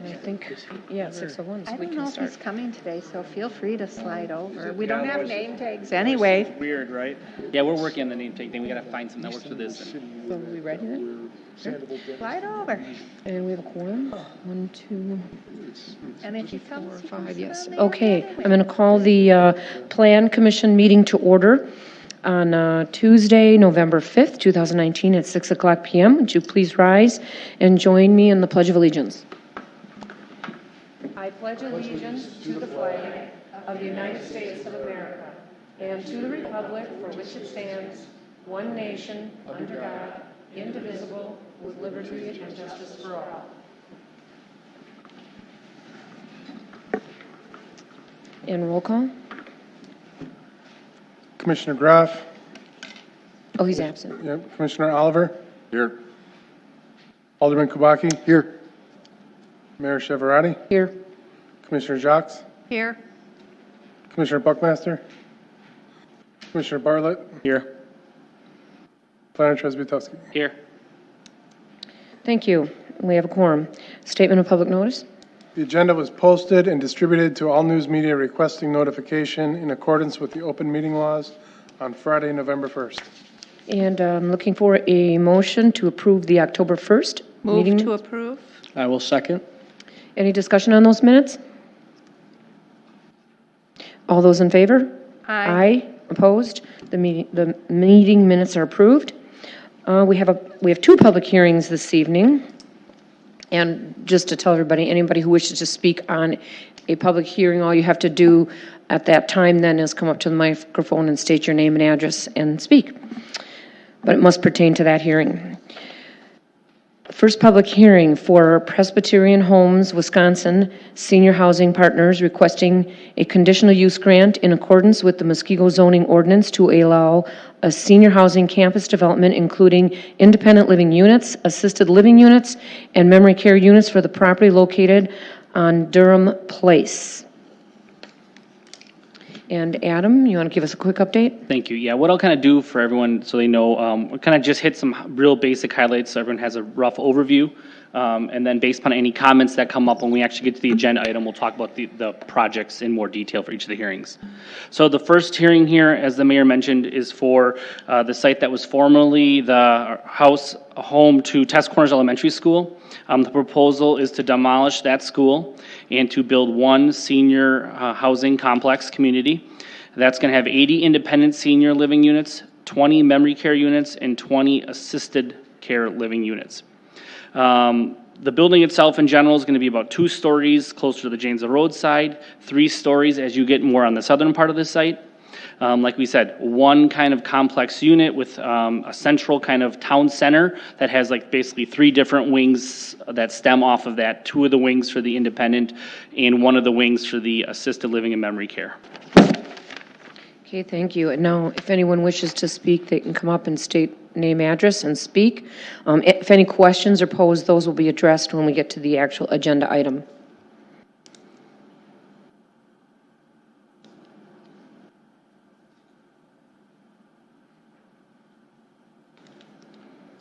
I think, yeah, 6:01, so I we don't can know if start. he's coming today, so feel free to slide over. We don't have name tags anyway. Weird, right? Yeah, we're working on the name tag thing. We gotta find something that works for this. So are we ready then? Slide over. And we have a quorum? 1, 2, And if he 4, comes, he 5, can yes. sit on the Okay, end I'm anyway. going to call the Plan Commission meeting to order on Tuesday, November 5th, 2019 at 6 o'clock p.m. Would you please rise and join me in the Pledge of Allegiance? I pledge allegiance to the flag of the United States of America and to the republic for which it stands, one nation, under God, indivisible, with liberty and justice for all. And roll call? Commissioner Graff. Oh, he's absent. Yep. Commissioner Oliver. Here. Alderman Kubaki. Here. Mayor Cheverati. Here. Commissioner Jacques. Here. Commissioner Buckmaster. Commissioner Bartlett. Here. Planner Tresbutowski. Here. Thank you. We have a quorum. Statement of public notice? The agenda was posted and distributed to all news media requesting notification in accordance with the open meeting laws on Friday, November 1st. And I'm looking for a motion to approve the October 1st meeting. Move to approve. I will second. Any discussion on those minutes? All those in favor? Aye. Opposed? The meeting minutes are approved. We have two public hearings this evening. And just to tell everybody, anybody who wishes to speak on a public hearing, all you have to do at that time then is come up to the microphone and state your name and address and speak. But it must pertain to that hearing. First public hearing for Presbyterian Homes, Wisconsin Senior Housing Partners requesting a conditional use grant in accordance with the Muskego zoning ordinance to allow a senior housing campus development including independent living units, assisted living units, and memory care units for the property located on Durham Place. And Adam, you want to give us a quick update? Thank you. Yeah, what I'll kind of do for everyone so they know, we'll kind of just hit some real basic highlights so everyone has a rough overview. And then based upon any comments that come up when we actually get to the agenda item, we'll talk about the projects in more detail for each of the hearings. So the first hearing here, as the mayor mentioned, is for the site that was formerly the home to Test Corners Elementary School. The proposal is to demolish that school and to build one senior housing complex community. That's going to have 80 independent senior living units, 20 memory care units, and 20 assisted care living units. The building itself in general is going to be about 2 stories closer to the Janesville Road side, 3 stories as you get more on the southern part of the site. Like we said, one kind of complex unit with a central kind of town center that has like basically 3 different wings that stem off of that. 2 of the wings for the independent and 1 of the wings for the assisted living and memory care. Okay, thank you. And now, if anyone wishes to speak, they can come up and state name, address, and speak. If any questions are posed, those will be addressed when we get to the actual agenda item.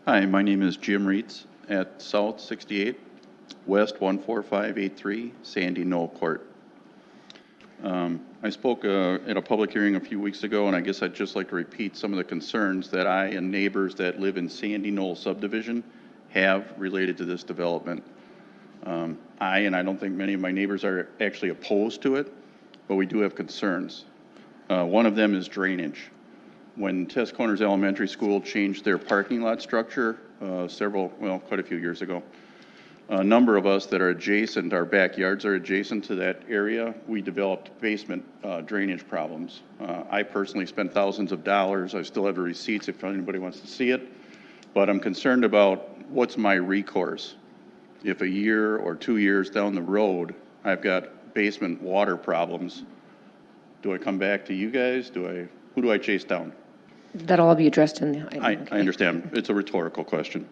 Hi, my name is Jim Reitz at South 68, West 14583, Sandy Knoll Court. I spoke at a public hearing a few weeks ago, and I guess I'd just like to repeat some of the concerns that I and neighbors that live in Sandy Knoll subdivision have related to this development. And I don't think many of my neighbors are actually opposed to it, but we do have concerns. One of them is drainage. When Test Corners Elementary School changed their parking lot structure quite a few years ago, a number of us that are adjacent, our backyards are adjacent to that area, we developed basement drainage problems. I personally spent thousands of dollars. I still have the receipts if anybody wants to see it, but I'm concerned about what's my recourse. If a year or 2 years down the road, I've got basement water problems, do I come back to you guys? Who do I chase down? That'll all be addressed in the item. I understand. It's a rhetorical question.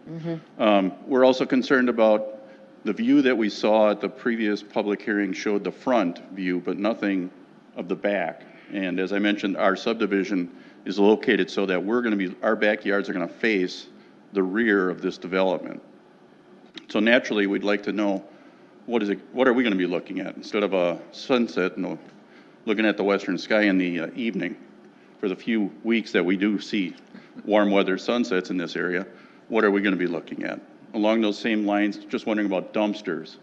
We're also concerned about the view that we saw at the previous public hearing showed the front view, but nothing of the back. And as I mentioned, our subdivision is located so that our backyards are going to face the rear of this development. So naturally, we'd like to know what are we going to be looking at? Instead of a sunset, looking at the western sky in the evening, for the few weeks that we do see warm weather sunsets in this area, what are we going to be looking at? Along those same lines, just wondering about dumpsters.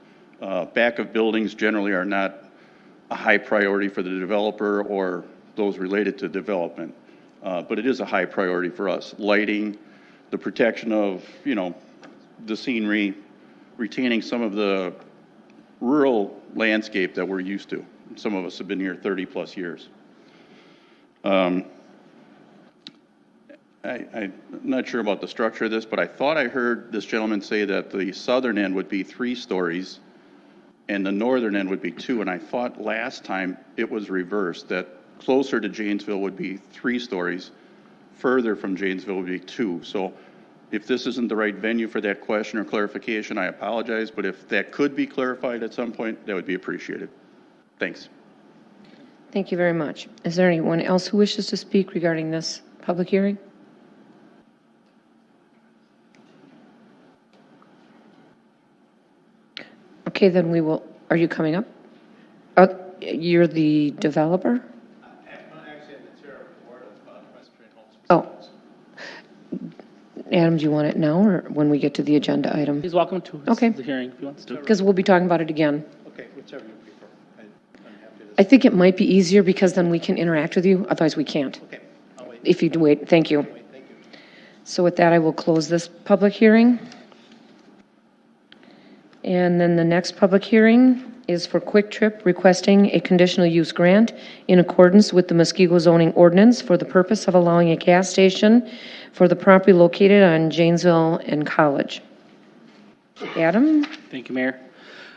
Back of buildings generally are not a high priority for the developer or those related to development, but it is a high priority for us. Lighting, the protection of, the scenery, retaining some of the rural landscape that we're used to. Some of us have been here 30-plus years. I'm not sure about the structure of this, but I thought I heard this gentleman say that the southern end would be 3 stories and the northern end would be 2, and I thought last time it was reversed, that closer to Janesville would be 3 stories, further from Janesville would be 2. So if this isn't the right venue for that question or clarification, I apologize, but if that could be clarified at some point, that would be appreciated. Thanks. Thank you very much. Is there anyone else who wishes to speak regarding this public hearing? Okay, then we will, are you coming up? You're the developer? Oh. Adam, do you want it now or when we get to the agenda item? He's welcome to Okay. the hearing if he wants to. Because we'll be talking about it again. Okay, whichever you prefer. I'm happy to. I think it might be easier because then we can interact with you, otherwise we can't. Okay, I'll wait. If you do wait, thank you. Wait, thank you. So with that, I will close this public hearing. And then the next public hearing is for Quick Trip requesting a conditional use grant in accordance with the Muskego zoning ordinance for the purpose of allowing a gas station for the property located on Janesville and College. Adam? Thank you, Mayor.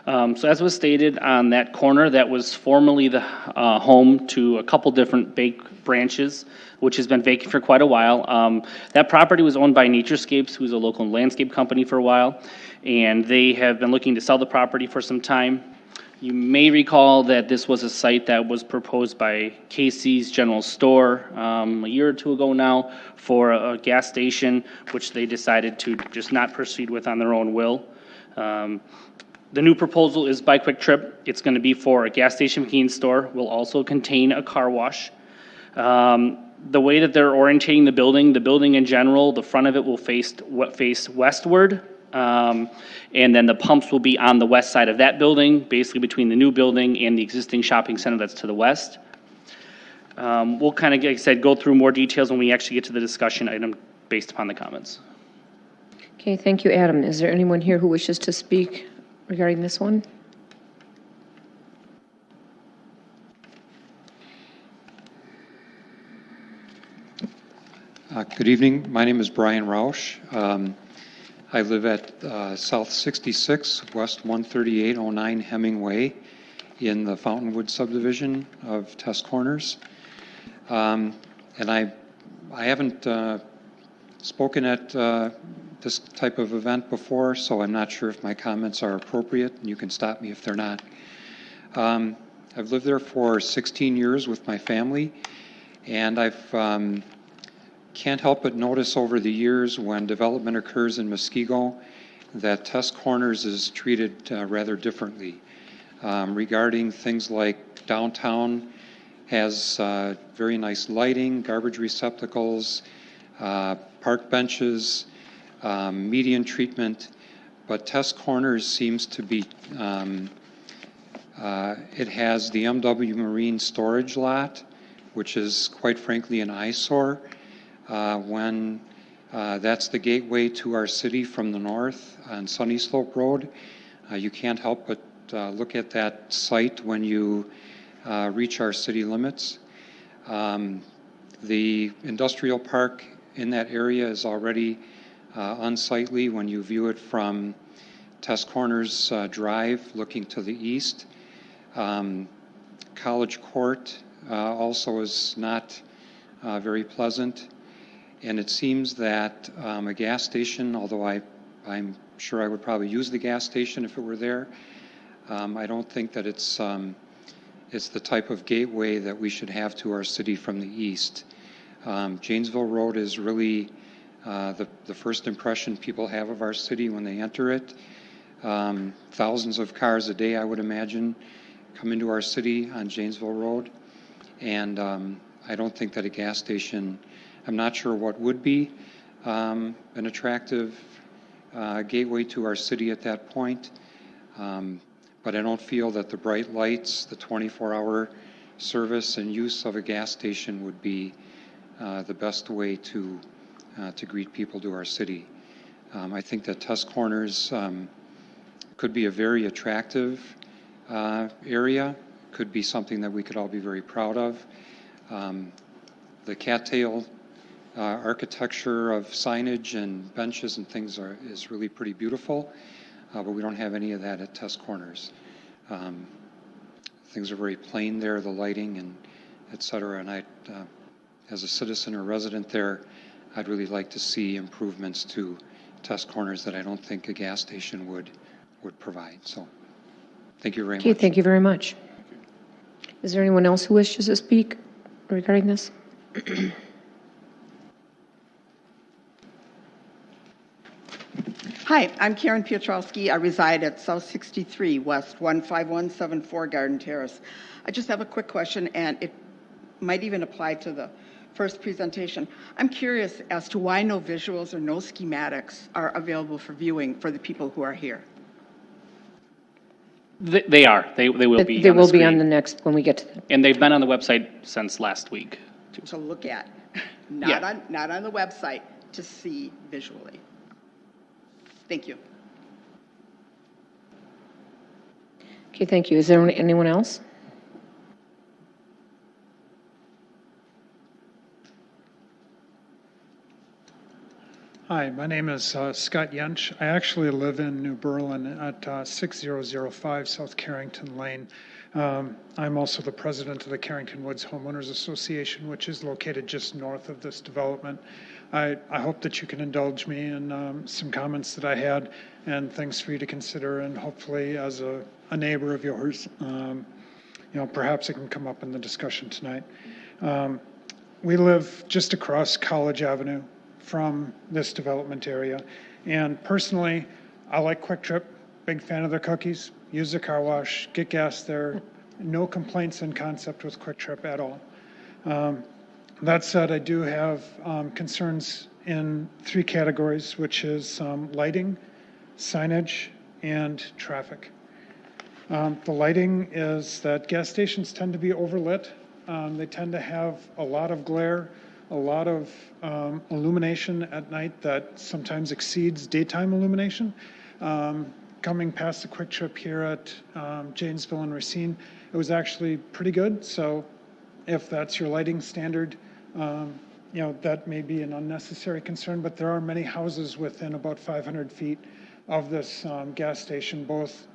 So as was stated on that corner, that was formerly the home to a couple different bake branches, which has been vacant for quite a while. That property was owned by Naturescapes, who's a local landscape company for a while, and they have been looking to sell the property for some time. You may recall that this was a site that was proposed by Casey's General Store a year or 2 ago now for a gas station, which they decided to just not proceed with on their own will. The new proposal is by Quick Trip. It's going to be for a gas station convenience store. Will also contain a car wash. The way that they're orientating the building in general, the front of it will face westward. And then the pumps will be on the west side of that building, basically between the new building and the existing shopping center that's to the west. We'll kind of, like I said, go through more details when we actually get to the discussion item based upon the comments. Okay, thank you, Adam. Is there anyone here who wishes to speak regarding this one? Good evening. My name is Brian Rausch. I live at South 66, West 13809 Hemingway in the Fountainwood subdivision of Test Corners. And I haven't spoken at this type of event before, so I'm not sure if my comments are appropriate, and you can stop me if they're not. I've lived there for 16 years with my family, and I've can't help but notice over the years when development occurs in Muskego that Test Corners is treated rather differently. Regarding things like downtown has very nice lighting, garbage receptacles, park benches, median treatment, but Test Corners seems to be, it has the MW Marine storage lot, which is quite frankly an eyesore. When that's the gateway to our city from the north on Sunny Slope Road. You can't help but look at that site when you reach our city limits. The industrial park in that area is already unsightly when you view it from Test Corners Drive looking to the east. College Court also is not very pleasant. And it seems that a gas station, although I'm sure I would probably use the gas station if it were there, I don't think that it's the type of gateway that we should have to our city from the east. Janesville Road is really the first impression people have of our city when they enter it. Thousands of cars a day, I would imagine, come into our city on Janesville Road. And I don't think that a gas station, I'm not sure what would be an attractive gateway to our city at that point. But I don't feel that the bright lights, the 24-hour service and use of a gas station would be the best way to greet people to our city. I think that Tusk Corners could be a very attractive area, could be something that we could all be very proud of. The cattail architecture of signage and benches and things is really pretty beautiful, but we don't have any of that at Tusk Corners. Things are very plain there, the lighting and et cetera, and I, as a citizen or resident there, I'd really like to see improvements to Tusk Corners that I don't think a gas station would provide. So, thank you very much. Okay, thank you very much. Is there anyone else who wishes to speak regarding this? Hi, I'm Karen Piotrowski. I reside at South 63 West 15174 Garden Terrace. I just have a quick question, and it might even apply to the first presentation. I'm curious as to why no visuals or no schematics are available for viewing for the people who are here. They are. They will be. They on the will be on screen. the next, when we get to the, And they've been on the website since last week. To look at, Yeah. not on the website, to see visually. Thank you. okay, thank you. Is there anyone else? Hi, my name is Scott Yench. I actually live in New Berlin at 6005 South Carrington Lane. I'm also the president of the Carrington Woods Homeowners Association, which is located just north of this development. I hope that you can indulge me in some comments that I had and things for you to consider, and hopefully as a neighbor of yours, perhaps it can come up in the discussion tonight. We live just across College Avenue from this development area, and personally, I like Quick Trip, big fan of their cookies, use their car wash, get gas there, no complaints in concept with Quick Trip at all. That said, I do have concerns in three categories, which is lighting, signage, and traffic. The lighting is that gas stations tend to be overlit. They tend to have a lot of glare, a lot of illumination at night that sometimes exceeds daytime illumination. Coming past the Quick Trip here at Janesville and Racine, it was actually pretty good. So if that's your lighting standard, that may be an unnecessary concern, but there are many houses within about 500 feet of this gas station, both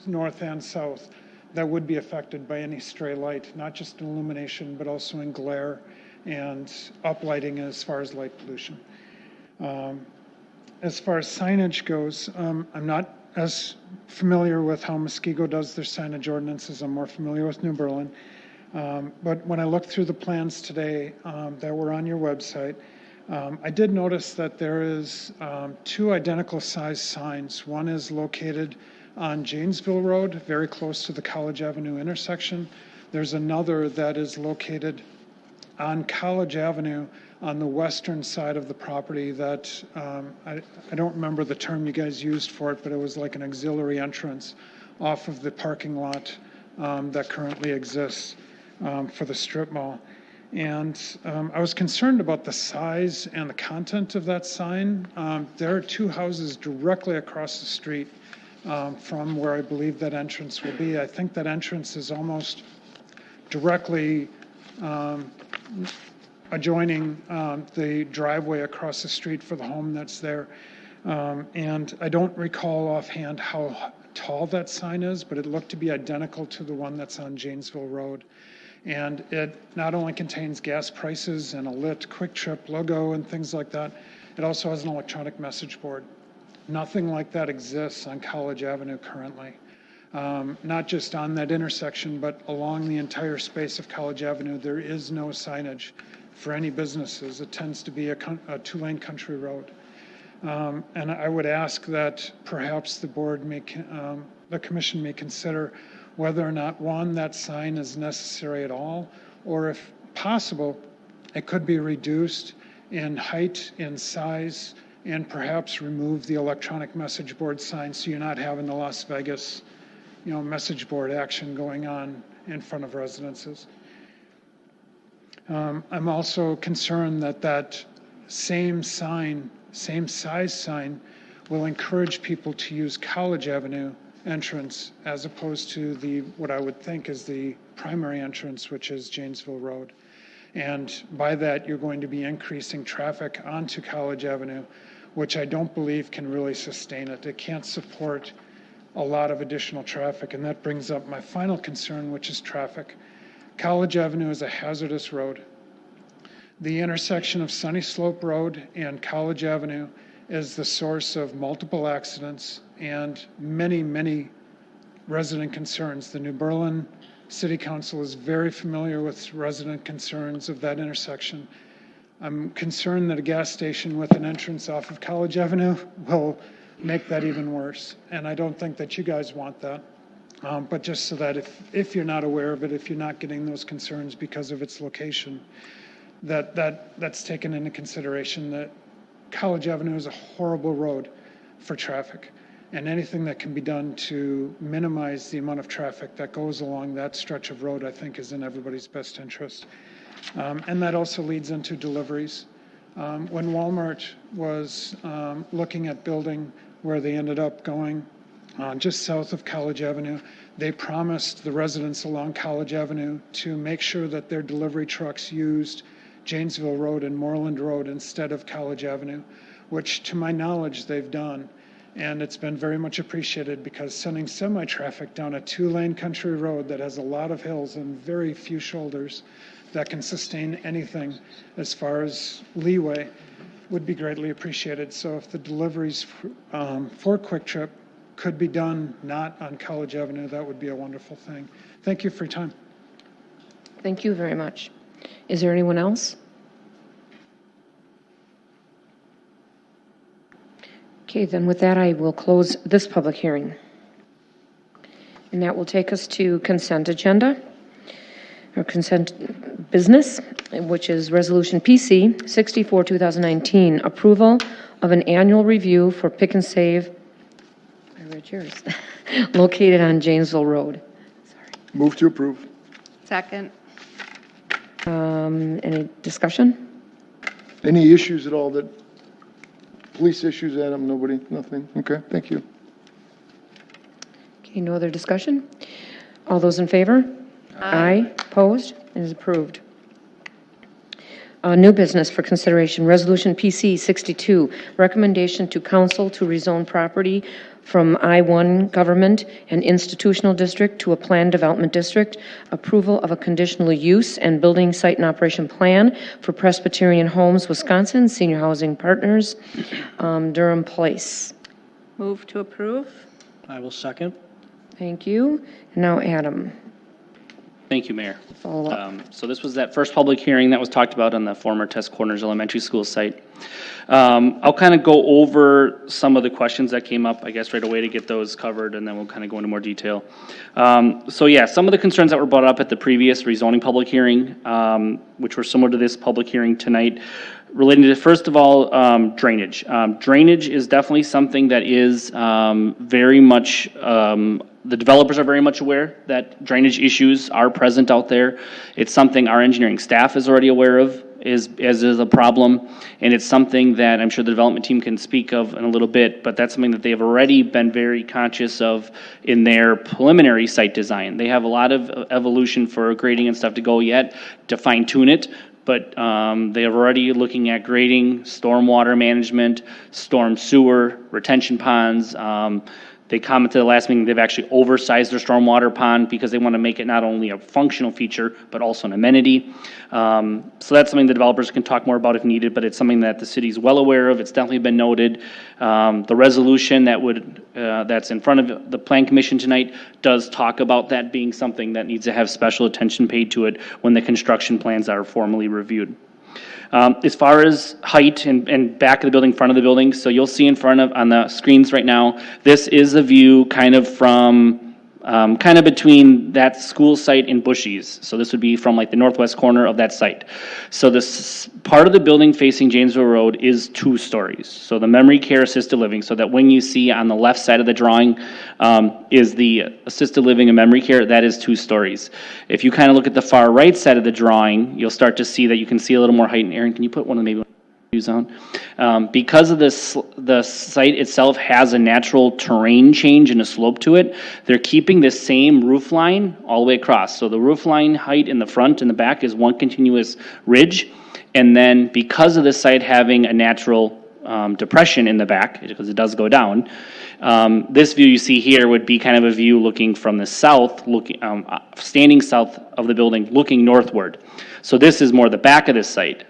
north and south, that would be affected by any stray light, not just in illumination, but also in glare and uplighting as far as light pollution. As far as signage goes, I'm not as familiar with how Muskego does their signage ordinances. I'm more familiar with New Berlin. But when I looked through the plans today that were on your website, I did notice that there is two identical size signs. One is located on Janesville Road, very close to the College Avenue intersection. There's another that is located on College Avenue on the western side of the property that, I don't remember the term you guys used for it, but it was like an auxiliary entrance off of the parking lot that currently exists for the strip mall. And I was concerned about the size and the content of that sign. There are two houses directly across the street from where I believe that entrance will be. I think that entrance is almost directly adjoining the driveway across the street for the home that's there. And I don't recall offhand how tall that sign is, but it looked to be identical to the one that's on Janesville Road. And it not only contains gas prices and a lit Quick Trip logo and things like that, it also has an electronic message board. Nothing like that exists on College Avenue currently. Not just on that intersection, but along the entire space of College Avenue, there is no signage for any businesses. It tends to be a two-lane country road. And I would ask that perhaps the board the commission may consider whether or not, one, that sign is necessary at all, or if possible, it could be reduced in height, in size, and perhaps remove the electronic message board sign so you're not having the Las Vegas, message board action going on in front of residences. I'm also concerned that that same size sign will encourage people to use College Avenue entrance as opposed to what I would think is the primary entrance, which is Janesville Road. And by that, you're going to be increasing traffic onto College Avenue, which I don't believe can really sustain it. It can't support a lot of additional traffic. And that brings up my final concern, which is traffic. College Avenue is a hazardous road. The intersection of Sunny Slope Road and College Avenue is the source of multiple accidents and many, many resident concerns. The New Berlin City Council is very familiar with resident concerns of that intersection. I'm concerned that a gas station with an entrance off of College Avenue will make that even worse. And I don't think that you guys want that. But just so that if you're not aware of it, if you're not getting those concerns because of its location, that's taken into consideration, that College Avenue is a horrible road for traffic. And anything that can be done to minimize the amount of traffic that goes along that stretch of road, I think, is in everybody's best interest. And that also leads into deliveries. When Walmart was looking at building where they ended up going, just south of College Avenue, they promised the residents along College Avenue to make sure that their delivery trucks used Janesville Road and Moreland Road instead of College Avenue, which to my knowledge they've done. And it's been very much appreciated, because sending semi-traffic down a 2-lane country road that has a lot of hills and very few shoulders that can sustain anything as far as leeway would be greatly appreciated. So if the deliveries for Quick Trip could be done not on College Avenue, that would be a wonderful thing. Thank you for your time. Thank you very much. Is there anyone else? Okay, then with that, I will close this public hearing. And that will take us to consent agenda, or consent business, which is Resolution PC 64, 2019, approval of an annual review for Pick and Save, I read yours, located on Janesville Road. Move to approve. Second. Any discussion? Any issues at all police issues, Adam? Nobody? Nothing? Okay, thank you. Okay, no other discussion? All those in favor? Aye. Opposed? It is approved. New business for consideration, Resolution PC 62, recommendation to council to rezone property from I-1 Government and Institutional District to a Planned Development District, approval of a conditional use and building site and operation plan for Presbyterian Homes, Wisconsin, Senior Housing Partners, Durham Place. Move to approve. I will second. Thank you. And now Adam. Thank you, Mayor. Follow up. So this was that first public hearing that was talked about on the former Test Corners Elementary School site. I'll kind of go over some of the questions that came up, I guess, right away to get those covered, and then we'll kind of go into more detail. So yeah, some of the concerns that were brought up at the previous rezoning public hearing, which were similar to this public hearing tonight, relating to, first of all, drainage. Drainage is definitely something that is very much, the developers are very much aware that drainage issues are present out there. It's something our engineering staff is already aware of, is a problem, and it's something that I'm sure the development team can speak of in a little bit, but that's something that they have already been very conscious of in their preliminary site design. They have a lot of evolution for grading and stuff to go yet to fine tune it, but they are already looking at grading, stormwater management, storm sewer, retention ponds. They commented at the last meeting they've actually oversized their stormwater pond because they want to make it not only a functional feature, but also an amenity. So that's something the developers can talk more about if needed, but it's something that the city's well aware of. It's definitely been noted. The resolution that's in front of the Plan Commission tonight does talk about that being something that needs to have special attention paid to it when the construction plans are formally reviewed. As far as height and back of the building, front of the building, so you'll see in front of, on the screens right now, this is a view kind of from, kind of between that school site and Bushy's. So this would be from like the northwest corner of that site. So this part of the building facing Janesville Road is 2 stories. So the memory care assisted living, so that when you see on the left side of the drawing is the assisted living and memory care, that is 2 stories. If you kind of look at the far right side of the drawing, you'll start to see that you can see a little more height. And Aaron, can you put one of the maybe views on? Because of this, the site itself has a natural terrain change and a slope to it, they're keeping the same roof line all the way across. So the roof line height in the front and the back is one continuous ridge. And then because of the site having a natural depression in the back, because it does go down, this view you see here would be kind of a view looking from the south, looking, standing south of the building, looking northward. So this is more the back of this site.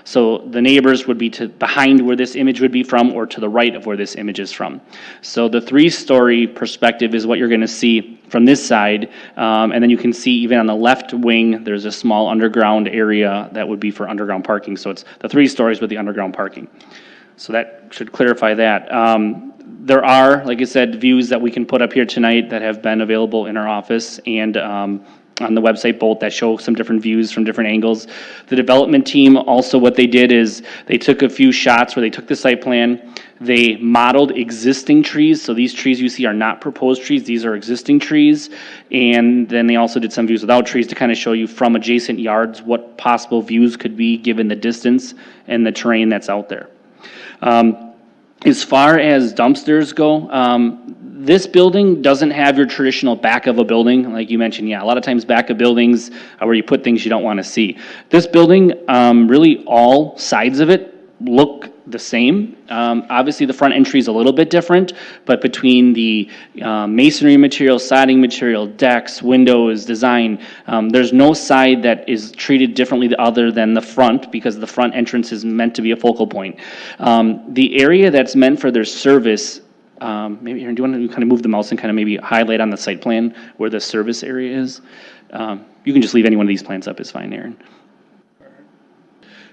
So the neighbors would be to behind where this image would be from, or to the right of where this image is from. So the 3-story perspective is what you're going to see from this side. And then you can see even on the left wing, there's a small underground area that would be for underground parking. So it's the 3 stories with the underground parking. So that should clarify that. There are, like I said, views that we can put up here tonight that have been available in our office and on the website both, that show some different views from different angles. The development team also, what they did is they took a few shots where they took the site plan, they modeled existing trees. So these trees you see are not proposed trees, these are existing trees. And then they also did some views without trees to kind of show you from adjacent yards what possible views could be given the distance and the terrain that's out there. As far as dumpsters go, this building doesn't have your traditional back of a building, like you mentioned. Yeah, a lot of times back of buildings are where you put things you don't want to see. This building, really all sides of it look the same. Obviously, the front entry is a little bit different, but between the masonry material, siding material, decks, windows, design, there's no side that is treated differently other than the front, because the front entrance is meant to be a focal point. The area that's meant for their service, maybe Aaron, do you want to kind of move the mouse and kind of maybe highlight on the site plan where the service area is? You can just leave any one of these plans up, is fine, Aaron.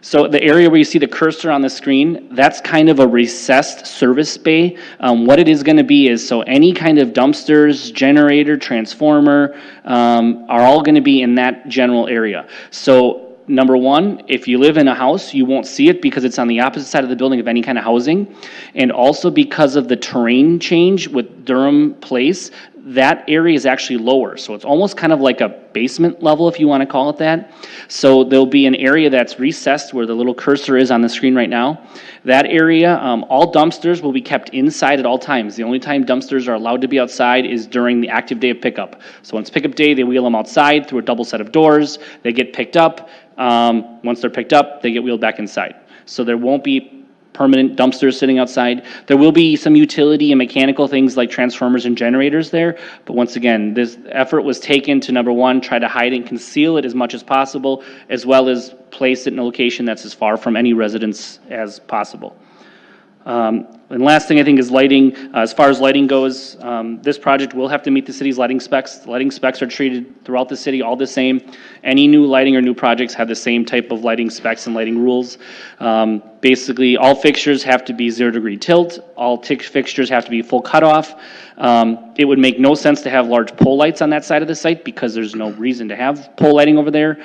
So the area where you see the cursor on the screen, that's kind of a recessed service bay. What it is going to be is, so any kind of dumpsters, generator, transformer, are all going to be in that general area. So number one, if you live in a house, you won't see it because it's on the opposite side of the building of any kind of housing. And also because of the terrain change with Durham Place, that area is actually lower. So it's almost kind of like a basement level, if you want to call it that. So there'll be an area that's recessed where the little cursor is on the screen right now. That area, all dumpsters will be kept inside at all times. The only time dumpsters are allowed to be outside is during the active day of pickup. So once pickup day, they wheel them outside through a double set of doors. They get picked up. Once they're picked up, they get wheeled back inside. So there won't be permanent dumpsters sitting outside. There will be some utility and mechanical things like transformers and generators there, but once again, this effort was taken to, number one, try to hide and conceal it as much as possible, as well as place it in a location that's as far from any residence as possible. And last thing I think is lighting. As far as lighting goes, this project will have to meet the city's lighting specs. The lighting specs are treated throughout the city all the same. Any new lighting or new projects have the same type of lighting specs and lighting rules. Basically, all fixtures have to be 0-degree tilt. All fixtures have to be full cutoff. It would make no sense to have large pole lights on that side of the site because there's no reason to have pole lighting over there.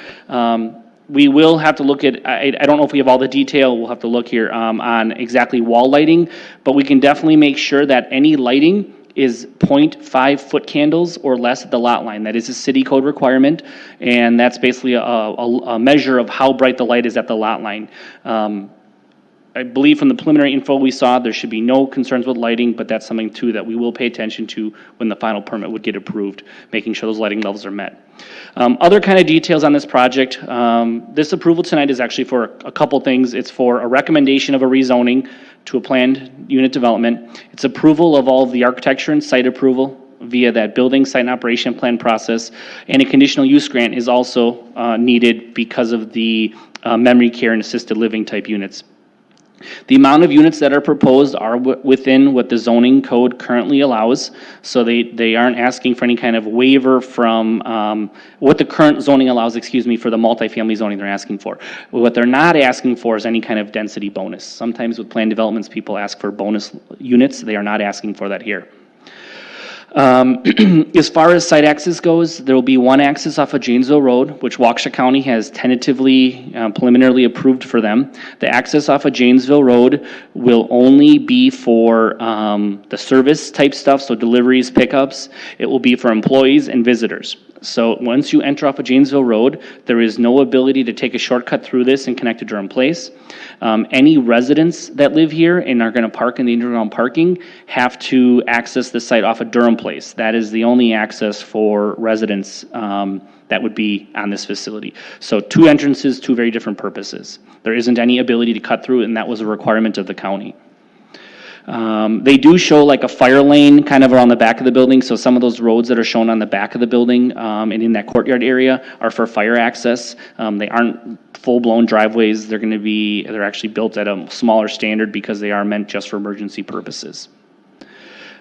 We will have to look at, I don't know if we have all the detail, we'll have to look here on exactly wall lighting, but we can definitely make sure that any lighting is 0.5 foot candles or less at the lot line. That is a city code requirement, and that's basically a measure of how bright the light is at the lot line. I believe from the preliminary info we saw, there should be no concerns with lighting, but that's something too that we will pay attention to when the final permit would get approved, making sure those lighting levels are met. Other kind of details on this project, this approval tonight is actually for a couple things. It's for a recommendation of a rezoning to a planned unit development. It's approval of all of the architecture and site approval via that building site and operation plan process, and a conditional use grant is also needed because of the memory care and assisted living type units. The amount of units that are proposed are within what the zoning code currently allows, so they aren't asking for any kind of waiver from what the current zoning allows, excuse me, for the multifamily zoning they're asking for. What they're not asking for is any kind of density bonus. Sometimes with planned developments, people ask for bonus units. They are not asking for that here. As far as site access goes, there will be one access off of Janesville Road, which Waukesha County has tentatively, preliminarily approved for them. The access off of Janesville Road will only be for the service type stuff, so deliveries, pickups. It will be for employees and visitors. So once you enter off of Janesville Road, there is no ability to take a shortcut through this and connect to Durham Place. Any residents that live here and are going to park in the underground parking have to access the site off of Durham Place. That is the only access for residents that would be on this facility. So two entrances, two very different purposes. There isn't any ability to cut through, and that was a requirement of the county. They do show like a fire lane kind of around the back of the building, so some of those roads that are shown on the back of the building and in that courtyard area are for fire access. They aren't full-blown driveways. They're actually built at a smaller standard because they are meant just for emergency purposes.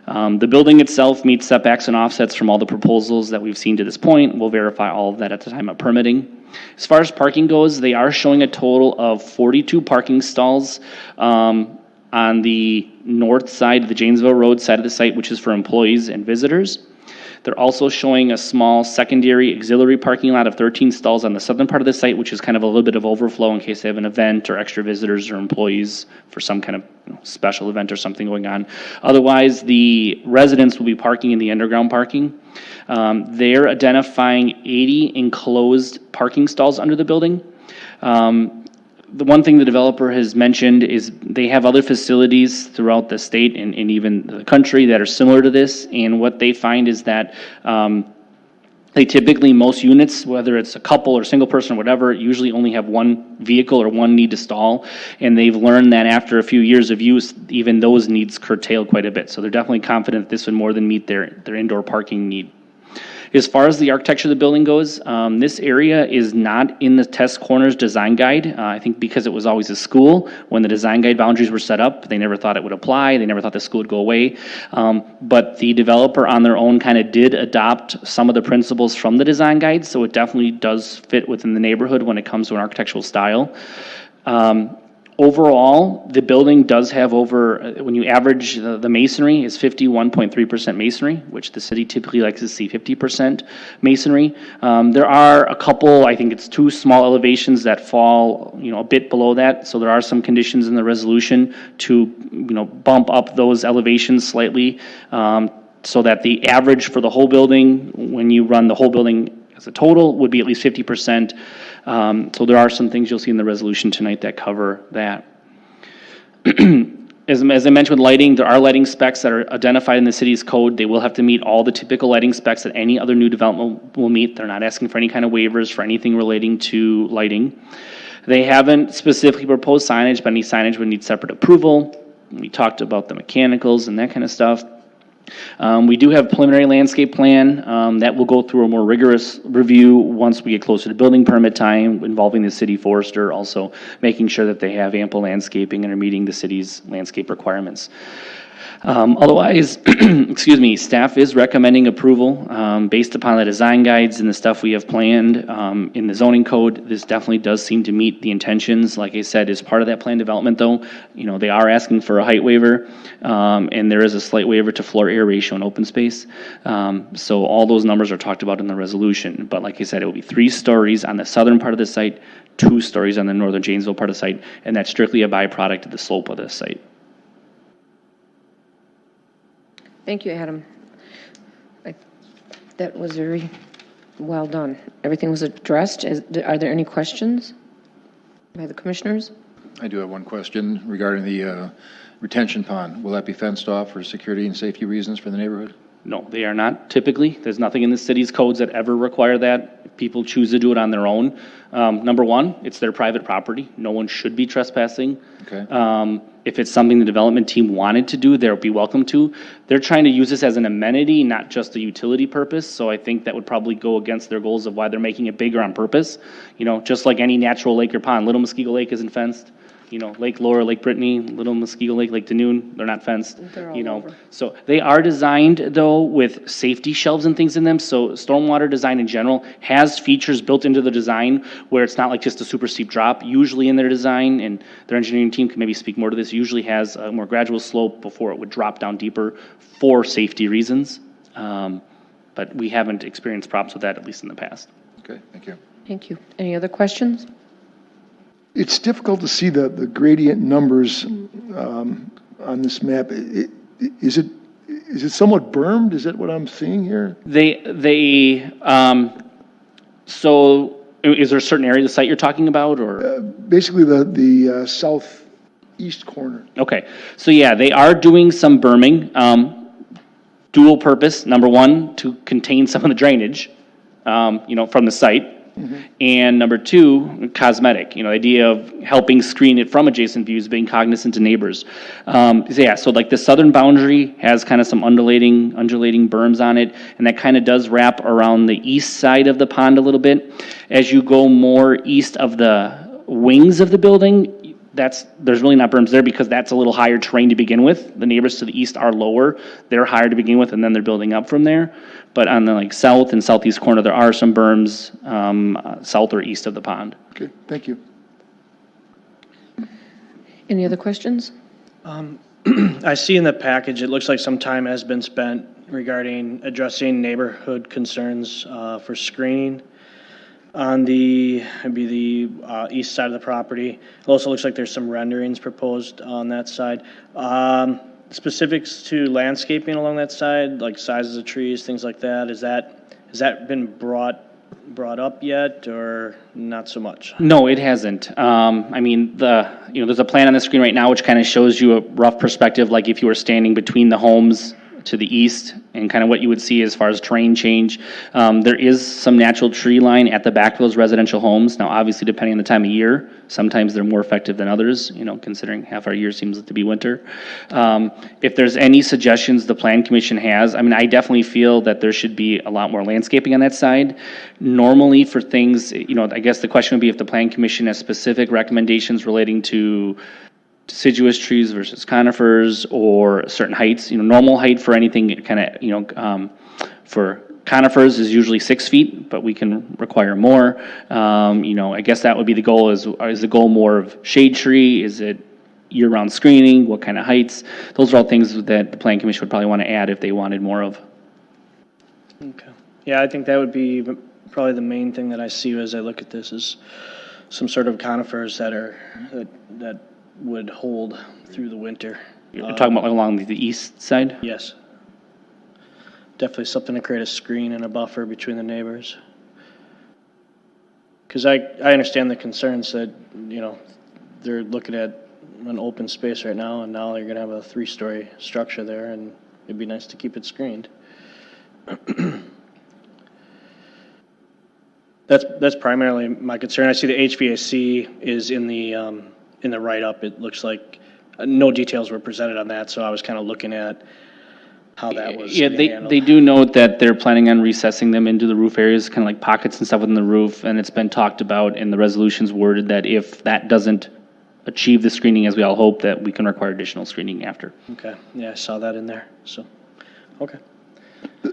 The building itself meets setbacks and offsets from all the proposals that we've seen to this point. We'll verify all of that at the time of permitting. As far as parking goes, they are showing a total of 42 parking stalls on the north side of the Janesville Road side of the site, which is for employees and visitors. They're also showing a small secondary auxiliary parking lot of 13 stalls on the southern part of the site, which is kind of a little bit of overflow in case they have an event or extra visitors or employees for some kind of special event or something going on. Otherwise, the residents will be parking in the underground parking. They're identifying 80 enclosed parking stalls under the building. The one thing the developer has mentioned is they have other facilities throughout the state and even the country that are similar to this, and what they find is that they typically, most units, whether it's a couple or single person or whatever, usually only have one vehicle or one need to stall, and they've learned that after a few years of use, even those needs curtail quite a bit. So they're definitely confident that this would more than meet their indoor parking need. As far as the architecture of the building goes, this area is not in the test corners design guide. I think because it was always a school, when the design guide boundaries were set up, they never thought it would apply. They never thought the school would go away. But the developer on their own kind of did adopt some of the principles from the design guide, so it definitely does fit within the neighborhood when it comes to an architectural style. Overall, the building does have when you average the masonry is 51.3% masonry, which the city typically likes to see 50% masonry. There are a couple, I think it's two small elevations that fall, a bit below that. So there are some conditions in the resolution to, bump up those elevations slightly, so that the average for the whole building, when you run the whole building as a total, would be at least 50%. So there are some things you'll see in the resolution tonight that cover that. As I mentioned with lighting, there are lighting specs that are identified in the city's code. They will have to meet all the typical lighting specs that any other new development will meet. They're not asking for any kind of waivers for anything relating to lighting. They haven't specifically proposed signage, but any signage would need separate approval. We talked about the mechanicals and that kind of stuff. We do have a preliminary landscape plan that will go through a more rigorous review once we get closer to building permit time, involving the city forester, also making sure that they have ample landscaping and are meeting the city's landscape requirements. Otherwise, excuse me, staff is recommending approval based upon the design guides and the stuff we have planned in the zoning code. This definitely does seem to meet the intentions. Like I said, as part of that plan development though, they are asking for a height waiver and there is a slight waiver to floor area ratio and open space. So all those numbers are talked about in the resolution. But like I said, it will be 3 stories on the southern part of the site, 2 stories on the northern Janesville part of the site, and that's strictly a byproduct of the slope of the site. Thank you, Adam. That was very well done. Everything was addressed. Are there any questions by the commissioners? I do have one question regarding the retention pond. Will that be fenced off for security and safety reasons for the neighborhood? No, they are not typically. There's nothing in the city's codes that ever require that. If people choose to do it on their own. Number one, it's their private property. No one should be trespassing. Okay. If it's something the development team wanted to do, they'll be welcome to. They're trying to use this as an amenity, not just a utility purpose. So I think that would probably go against their goals of why they're making it bigger on purpose. Just like any natural lake or pond. Little Muskego Lake isn't fenced. Lake Laura, Lake Brittany, Little Muskego Lake, Lake Danoon, they're not fenced. They're all over. So they are designed, though, with safety shelves and things in them. So stormwater design in general has features built into the design where it's not like just a super steep drop. Usually in their design, and their engineering team can maybe speak more to this, usually has a more gradual slope before it would drop down deeper for safety reasons. But we haven't experienced problems with that, at least in the past. Okay, thank you. Thank you. Any other questions? It's difficult to see the gradient numbers on this map. Is it somewhat bermed? Is that what I'm seeing here? So is there a certain area of the site you're talking about, or? Basically, the southeast corner. Okay, so yeah, they are doing some berming, dual purpose. Number one, to contain some of the drainage, from the site. And number two, cosmetic, the idea of helping screen it from adjacent views, being cognizant to neighbors. So like the southern boundary has kind of some undulating berms on it, and that kind of does wrap around the east side of the pond a little bit. As you go more east of the wings of the building, there's really not berms there because that's a little higher terrain to begin with. The neighbors to the east are lower, they're higher to begin with, and then they're building up from there. But on the south and southeast corner, there are some berms south or east of the pond. Okay, thank you. Any other questions? I see in the package, it looks like some time has been spent regarding addressing neighborhood concerns for screening on the east side of the property. It also looks like there's some renderings proposed on that side. Specifics to landscaping along that side, like sizes of trees, things like that, has that been brought up yet, or not so much? No, it hasn't. There's a plan on the screen right now which kind of shows you a rough perspective, like if you were standing between the homes to the east and kind of what you would see as far as terrain change. There is some natural tree line at the back of those residential homes. Now, obviously, depending on the time of year, sometimes they're more effective than others, considering half our year seems to be winter. If there's any suggestions the Plan Commission has, I definitely feel that there should be a lot more landscaping on that side. Normally for things, I guess the question would be if the Plan Commission has specific recommendations relating to deciduous trees versus conifers or certain heights. Normal height for anything for conifers is usually 6 feet, but we can require more. I guess that would be the goal. Is the goal more of shade tree? Is it year-round screening? What kind of heights? Those are all things that the Plan Commission would probably want to add if they wanted more of. Okay. Yeah, I think that would be probably the main thing that I see as I look at this is some sort of conifers that would hold through the winter. You're talking about along the east side? Yes. Definitely something to create a screen and a buffer between the neighbors. Because I understand the concerns that, they're looking at an open space right now, and now you're going to have a 3-story structure there, and it'd be nice to keep it screened. That's primarily my concern. I see the HVAC is in the write-up. It looks like no details were presented on that, so I was kind of looking at how that was handled. They do note that they're planning on recessing them into the roof areas, kind of like pockets and stuff within the roof, and it's been talked about in the resolutions worded that if that doesn't achieve the screening as we all hope, that we can require additional screening after. Okay, yeah, I saw that in there, so, okay.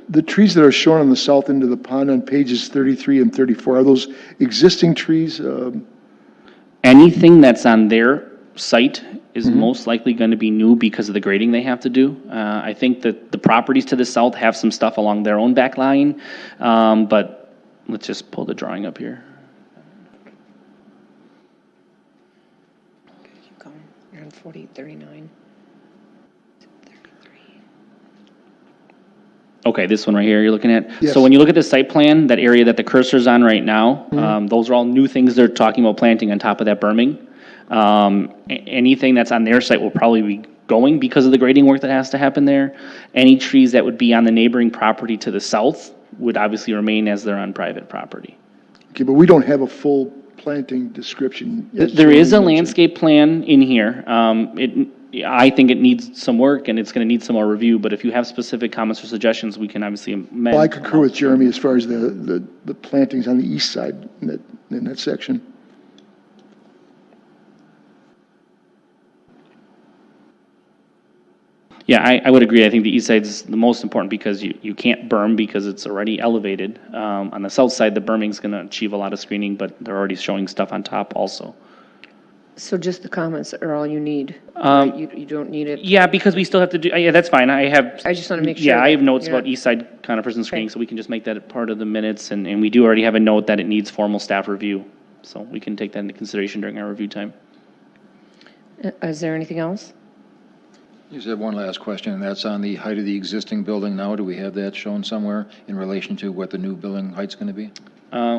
The trees that are shown on the south end of the pond on pages 33 and 34, are those existing trees? Anything that's on their site is most likely going to be new because of the grading they have to do. I think that the properties to the south have some stuff along their own back line, but let's just pull the drawing up here. Keep going. You're on 4039. Okay, this one right here you're looking at. Yes. So when you look at the site plan, that area that the cursor's on right now, those are all new things they're talking about planting on top of that berming. Anything that's on their site will probably be going because of the grading work that has to happen there. Any trees that would be on the neighboring property to the south would obviously remain as they're on private property. Okay, but we don't have a full planting description. There is a landscape plan in here. I think it needs some work and it's going to need some more review, but if you have specific comments or suggestions, we can obviously amend. Well, I concur with Jeremy as far as the plantings on the east side in that section. Yeah, I would agree. I think the east side is the most important because you can't berm because it's already elevated. On the south side, the berming's going to achieve a lot of screening, but they're already showing stuff on top also. So just the comments are all you need, right? You don't need it? Yeah, because we still have to do, yeah, that's fine. I just want to make sure. Yeah, I have that notes you're about not- east side coniferous and screening, Okay. so we can just make that a part of the minutes. And we do already have a note that it needs formal staff review. So we can take that into consideration during our review time. Is there anything else? You said one last question, and that's on the height of the existing building now. Do we have that shown somewhere in relation to what the new building height's going to be?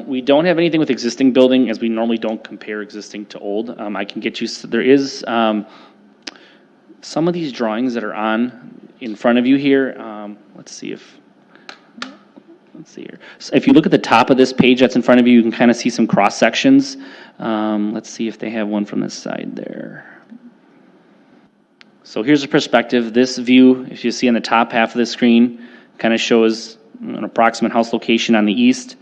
We don't have anything with existing building, as we normally don't compare existing to old. I can get you, there is some of these drawings that are in front of you here. Let's see here. So if you look at the top of this page that's in front of you, you can kind of see some cross sections. Let's see if they have one from this side there. So here's a perspective. This view, if you see on the top half of the screen, kind of shows an approximate house location on the east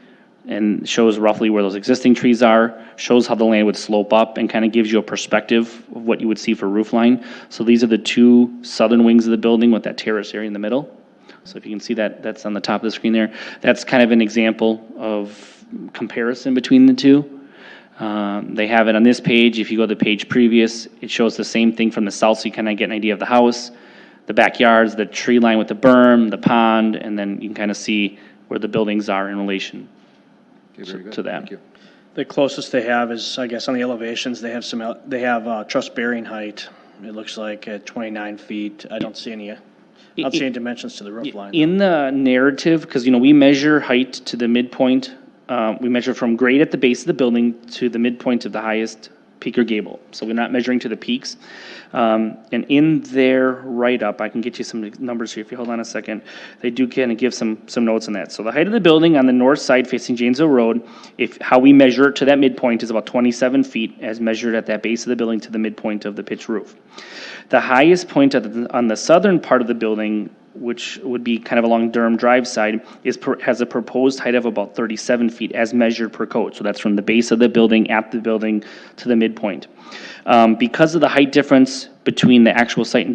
and shows roughly where those existing trees are, shows how the land would slope up, and kind of gives you a perspective of what you would see for roof line. So these are the two southern wings of the building with that terrace area in the middle. So if you can see that, that's on the top of the screen there. That's kind of an example of comparison between the two. They have it on this page. If you go to the page previous, it shows the same thing from the south, so you kind of get an idea of the house, the backyards, the tree line with the berm, the pond, and then you can kind of see where the buildings are in relation Okay, very good. to that. Thank you. The closest they have is, I guess, on the elevations, they have truss bearing height. It looks like at 29 feet. I don't see any dimensions to the roof line. In the narrative, because, we measure height to the midpoint, we measure from grade at the base of the building to the midpoint of the highest peak or gable. So we're not measuring to the peaks. And in their write-up, I can get you some numbers here if you hold on a second. They do kind of give some notes on that. So the height of the building on the north side facing Janesville Road, how we measure it to that midpoint is about 27 feet as measured at that base of the building to the midpoint of the pitch roof. The highest point on the southern part of the building, which would be kind of along Durham Drive side, has a proposed height of about 37 feet as measured per code. So that's from the base of the building at the building to the midpoint. Because of the height difference between the actual site and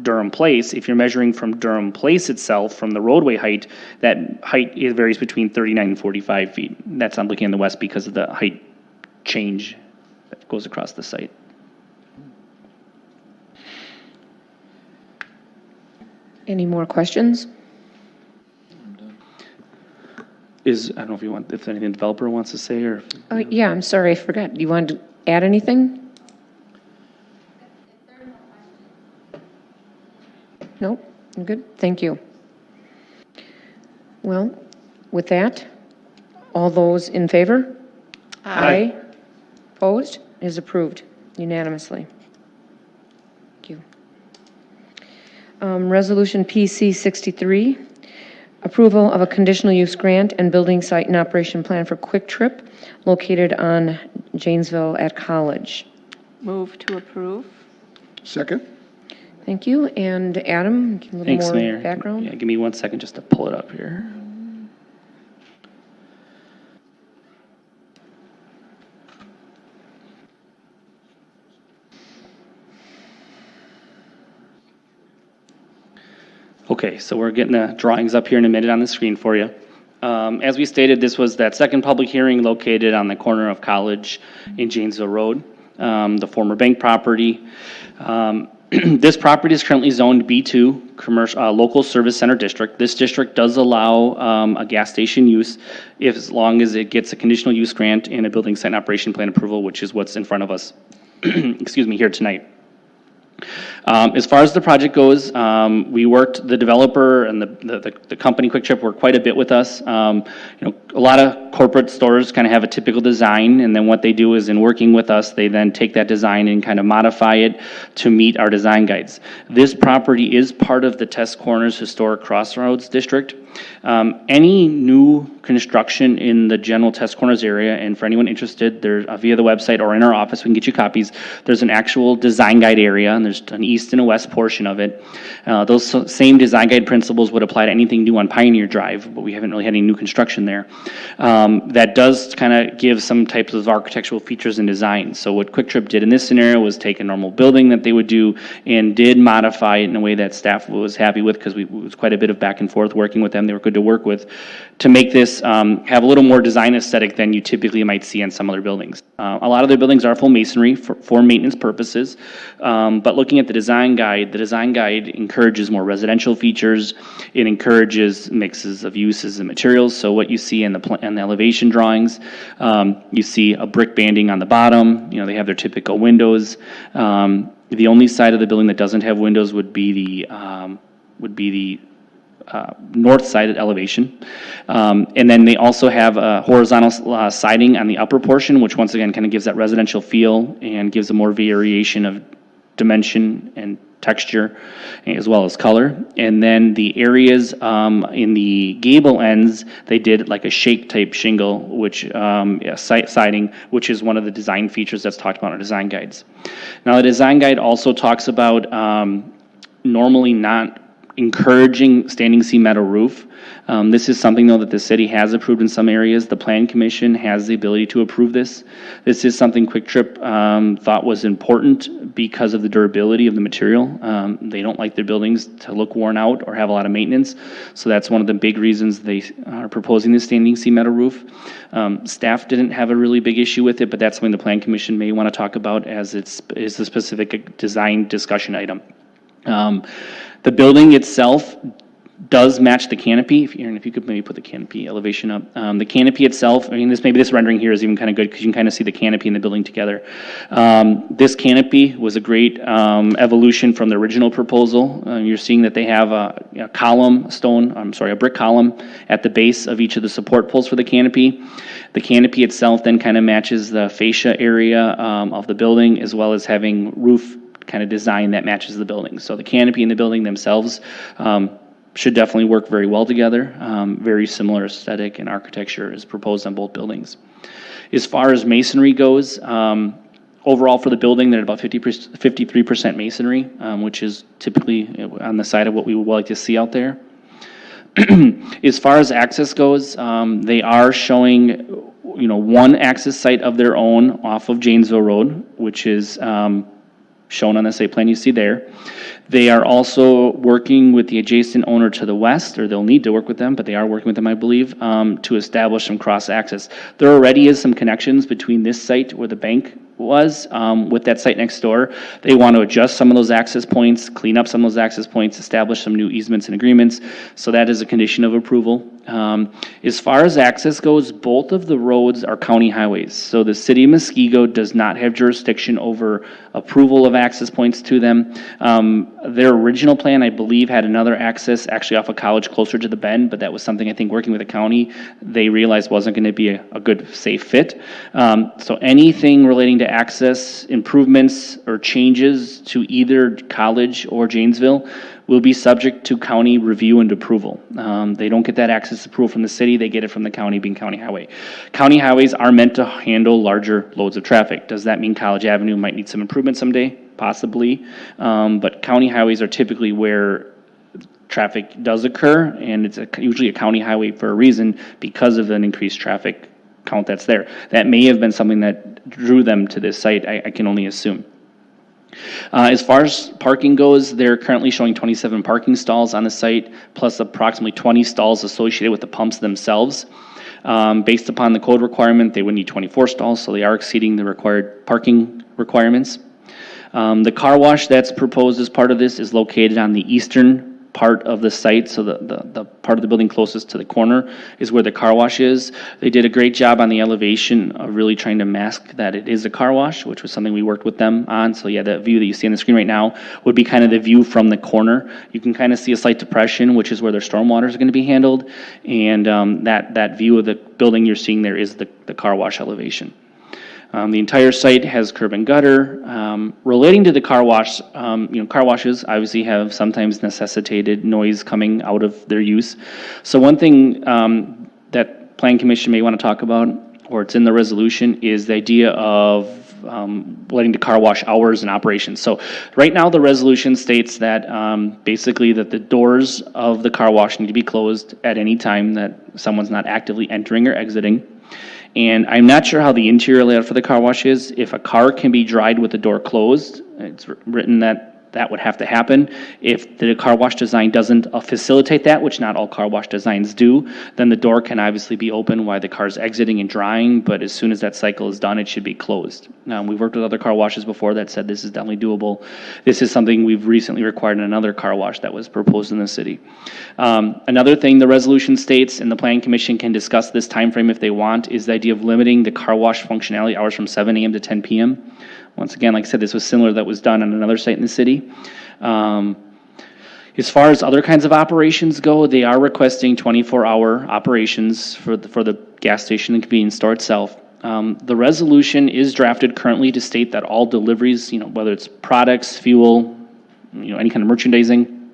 Durham Place, if you're measuring from Durham Place itself, from the roadway height, that height varies between 39 and 45 feet. That's not looking in the west because of the height change that goes across the site. Any more questions? I don't know if anything the developer wants to say or. Yeah, I'm sorry, I forgot. Do you want to add anything? No? I'm good? Thank you. Well, with that, all those in favor? Aye. Opposed? It is approved unanimously. Thank you. Resolution PC 63, approval of a conditional use grant and building site and operation plan for Quick Trip located on Janesville at College. Move to approve. Second? Thank you. And Adam, give a little Thanks, more Mayor. background. Yeah, give me 1 second just to pull it up here. Okay, so we're getting the drawings up here in a minute on the screen for you. As we stated, this was that second public hearing located on the corner of College in Janesville Road, the former bank property. This property is currently zoned B2, commercial, local service center district. This district does allow a gas station use as long as it gets a conditional use grant and a building site and operation plan approval, which is what's in front of us, excuse me, here tonight. As far as the project goes, the developer and the company Quick Trip worked quite a bit with us. A lot of corporate stores kind of have a typical design, and then what they do is in working with us, they then take that design and kind of modify it to meet our design guides. This property is part of the Test Corners Historic Crossroads District. Any new construction in the general Test Corners area, and for anyone interested, there's via the website or in our office, we can get you copies. There's an actual design guide area, and there's an east and a west portion of it. Those same design guide principles would apply to anything new on Pioneer Drive, but we haven't really had any new construction there. that does kind of give some types of architectural features and design. So what Quick Trip did in this scenario was take a normal building that they would do and did modify it in a way that staff was happy with, because it was quite a bit of back and forth working with them. They were good to work with, to make this have a little more design aesthetic than you typically might see in some other buildings. A lot of their buildings are full masonry for maintenance purposes, but looking at the design guide encourages more residential features. It encourages mixes of uses and materials. So what you see in the elevation drawings, you see a brick banding on the bottom. You know, they have their typical windows. The only side of the building that doesn't have windows would be the north side elevation. And then they also have horizontal siding on the upper portion, which once again kind of gives that residential feel and gives a more variation of dimension and texture as well as color. And then the areas in the gable ends, they did like a shake type shingle, which siding, which is one of the design features that's talked about in our design guides. Now the design guide also talks about normally not encouraging standing seam metal roof. This is something, though, that the city has approved in some areas. The Plan Commission has the ability to approve this. This is something Quick Trip thought was important because of the durability of the material. They don't like their buildings to look worn out or have a lot of maintenance, so that's one of the big reasons they are proposing this standing seam metal roof. Staff didn't have a really big issue with it, but that's something the Plan Commission may want to talk about as it's a specific design discussion item. The building itself does match the canopy. Aaron, if you could maybe put the canopy elevation up. The canopy itself, I mean, this rendering here is even kind of good because you can kind of see the canopy and the building together. This canopy was a great evolution from the original proposal. You're seeing that they have a brick column at the base of each of the support poles for the canopy. The canopy itself then kind of matches the fascia area of the building, as well as having roof kind of design that matches the building. So the canopy and the building themselves should definitely work very well together. Very similar aesthetic and architecture is proposed on both buildings. As far as masonry goes, overall for the building, they're at about 53% masonry, which is typically on the side of what we would like to see out there. As far as access goes, they are showing, one access site of their own off of Janesville Road, which is shown on the site plan you see there. They are also working with the adjacent owner to the west, or they'll need to work with them, but they are working with them, I believe, to establish some cross-access. There already is some connections between this site where the bank was with that site next door. They want to adjust some of those access points, clean up some of those access points, establish some new easements and agreements. So that is a condition of approval. As far as access goes, both of the roads are county highways. So the city of Muskego does not have jurisdiction over approval of access points to them. Their original plan, I believe, had another access actually off of College closer to the bend, but that was something I think working with the county, they realized wasn't going to be a good, safe fit. So anything relating to access improvements or changes to either College or Janesville will be subject to county review and approval. They don't get that access approval from the city, they get it from the county, being county highway. County highways are meant to handle larger loads of traffic. Does that mean College Avenue might need some improvement someday? Possibly. But county highways are typically where traffic does occur, and it's usually a county highway for a reason because of an increased traffic count that's there. That may have been something that drew them to this site, I can only assume. As far as parking goes, they're currently showing 27 parking stalls on the site, plus approximately 20 stalls associated with the pumps themselves. Based upon the code requirement, they would need 24 stalls, so they are exceeding the required parking requirements. The car wash that's proposed as part of this is located on the eastern part of the site, so the part of the building closest to the corner is where the car wash is. They did a great job on the elevation of really trying to mask that it is a car wash, which was something we worked with them on. So yeah, that view that you see on the screen right now would be kind of the view from the corner. You can kind of see a slight depression, which is where their stormwater is going to be handled, and that view of the building you're seeing there is the car wash elevation. The entire site has curb and gutter. Relating to the car wash, car washes obviously have sometimes necessitated noise coming out of their use. So one thing that Plan Commission may want to talk about, or it's in the resolution, is the idea of relating to car wash hours and operations. So right now the resolution states that basically that the doors of the car wash need to be closed at any time that someone's not actively entering or exiting. And I'm not sure how the interior layout for the car wash is. If a car can be dried with the door closed, it's written that that would have to happen. If the car wash design doesn't facilitate that, which not all car wash designs do, then the door can obviously be open while the car's exiting and drying, but as soon as that cycle is done, it should be closed. We've worked with other car washes before that said this is definitely doable. This is something we've recently required in another car wash that was proposed in the city. Another thing the resolution states, and the Planning Commission can discuss this time frame if they want, is the idea of limiting the car wash functionality hours from 7 a.m. to 10 p.m. Once again, like I said, this was similar that was done on another site in the city. As far as other kinds of operations go, they are requesting 24-hour operations for the gas station and convenience store itself. The resolution is drafted currently to state that all deliveries, whether it's products, fuel, any kind of merchandising,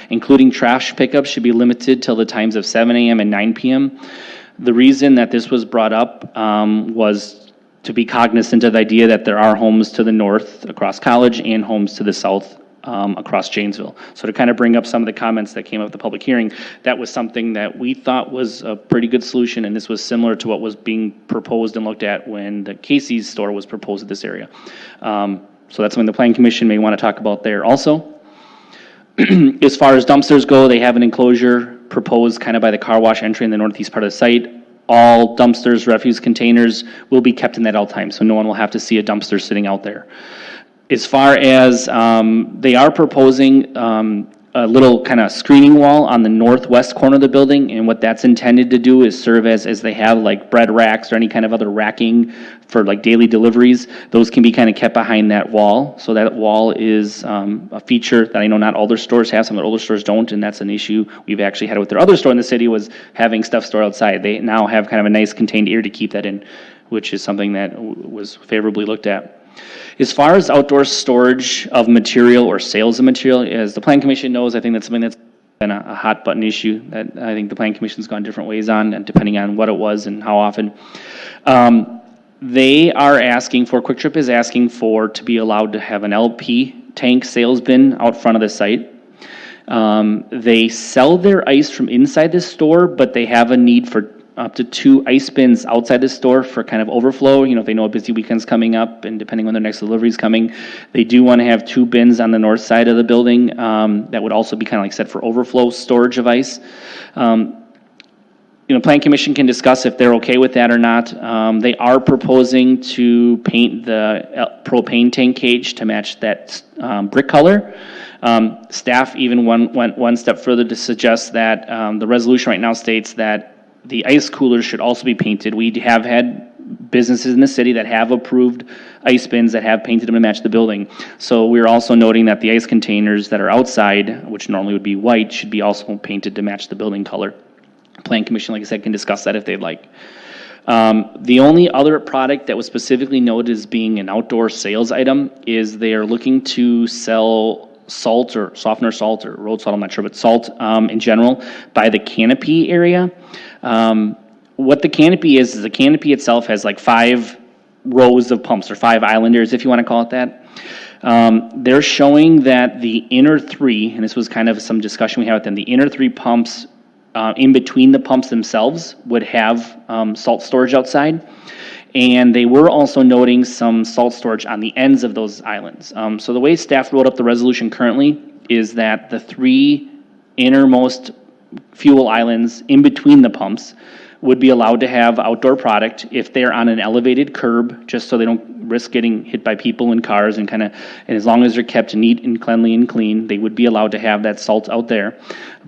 including trash pickup, should be limited till the times of 7 a.m. and 9 p.m. The reason that this was brought up was to be cognizant of the idea that there are homes to the north across College and homes to the south across Janesville. So to kind of bring up some of the comments that came up at the public hearing, that was something that we thought was a pretty good solution, and this was similar to what was being proposed and looked at when the Casey's store was proposed at this area. So that's something the Planning Commission may want to talk about there also. As far as dumpsters go, they have an enclosure proposed kind of by the car wash entry in the northeast part of the site. All dumpsters, refuse containers will be kept in that all time, so no one will have to see a dumpster sitting out there. As far as they are proposing a little kind of screening wall on the northwest corner of the building, and what that's intended to do is serve as they have like bread racks or any kind of other racking for like daily deliveries. Those can be kind of kept behind that wall. So that wall is a feature that I know not all their stores have, some of their older stores don't, and that's an issue we've actually had with their other store in the city, was having stuff stored outside. They now have kind of a nice contained area to keep that in, which is something that was favorably looked at. As far as outdoor storage of material or sales of material, as the Planning Commission knows, I think that's something that's been a hot button issue that I think the Planning Commission's gone different ways on, and depending on what it was and how often. They are asking for, Quick Trip is asking for, to be allowed to have an LP tank sales bin out front of the site. They sell their ice from inside the store, but they have a need for up to 2 ice bins outside the store for kind of overflow. If they know a busy weekend's coming up and depending on their next delivery is coming, they do want to have 2 bins on the north side of the building that would also be kind of like set for overflow storage of ice. Planning Commission can discuss if they're okay with that or not. They are proposing to paint the propane tank cage to match that brick color. Staff even went one step further to suggest that the resolution right now states that the ice coolers should also be painted. We have had businesses in the city that have approved ice bins that have painted them to match the building. So we're also noting that the ice containers that are outside, which normally would be white, should be also painted to match the building color. Planning Commission, like I said, can discuss that if they'd like. The only other product that was specifically noted as being an outdoor sales item is they are looking to sell salt or softener salt or road salt, I'm not sure, but salt in general by the canopy area. What the canopy is the canopy itself has like 5 rows of pumps or 5 islanders, if you want to call it that. They're showing that the inner 3, and this was kind of some discussion we had with them, the inner 3 pumps in between the pumps themselves would have salt storage outside. And they were also noting some salt storage on the ends of those islands. So the way staff wrote up the resolution currently is that the 3 innermost fuel islands in between the pumps would be allowed to have outdoor product if they're on an elevated curb, just so they don't risk getting hit by people and cars, and as long as they're kept neat and cleanly and clean, they would be allowed to have that salt out there.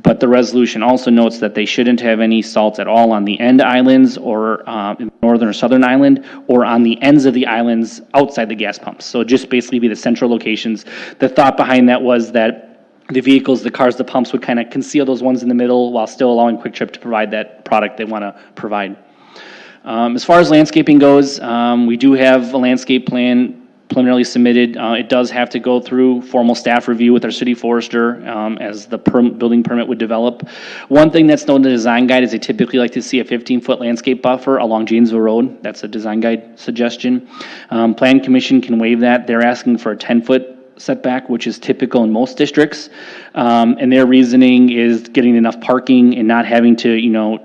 But the resolution also notes that they shouldn't have any salt at all on the end islands or in the northern or southern island, or on the ends of the islands outside the gas pumps. So just basically be the central locations. The thought behind that was that the vehicles, the cars, the pumps would kind of conceal those ones in the middle while still allowing Quick Trip to provide that product they want to provide. As far as landscaping goes, we do have a landscape plan preliminarily submitted. It does have to go through formal staff review with our city forester as the building permit would develop. One thing that's known in the design guide is they typically like to see a 15-foot landscape buffer along Janesville Road. That's a design guide suggestion. Plan Commission can waive that. They're asking for a 10-foot setback, which is typical in most districts. And their reasoning is getting enough parking and not having to,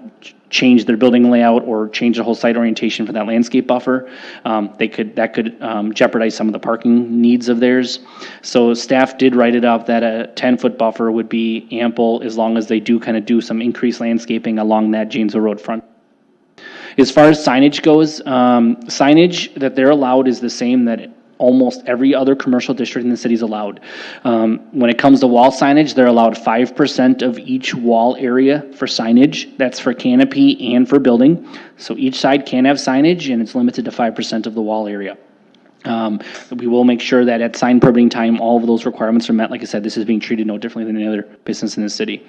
change their building layout or change the whole site orientation for that landscape buffer. That could jeopardize some of the parking needs of theirs. So staff did write it up that a 10-foot buffer would be ample as long as they do kind of do some increased landscaping along that Janesville Road front. As far as signage goes, signage that they're allowed is the same that almost every other commercial district in the city is allowed. When it comes to wall signage, they're allowed 5% of each wall area for signage. That's for canopy and for building. So each side can have signage, and it's limited to 5% of the wall area. We will make sure that at sign permitting time, all of those requirements are met. Like I said, this is being treated no differently than any other business in the city.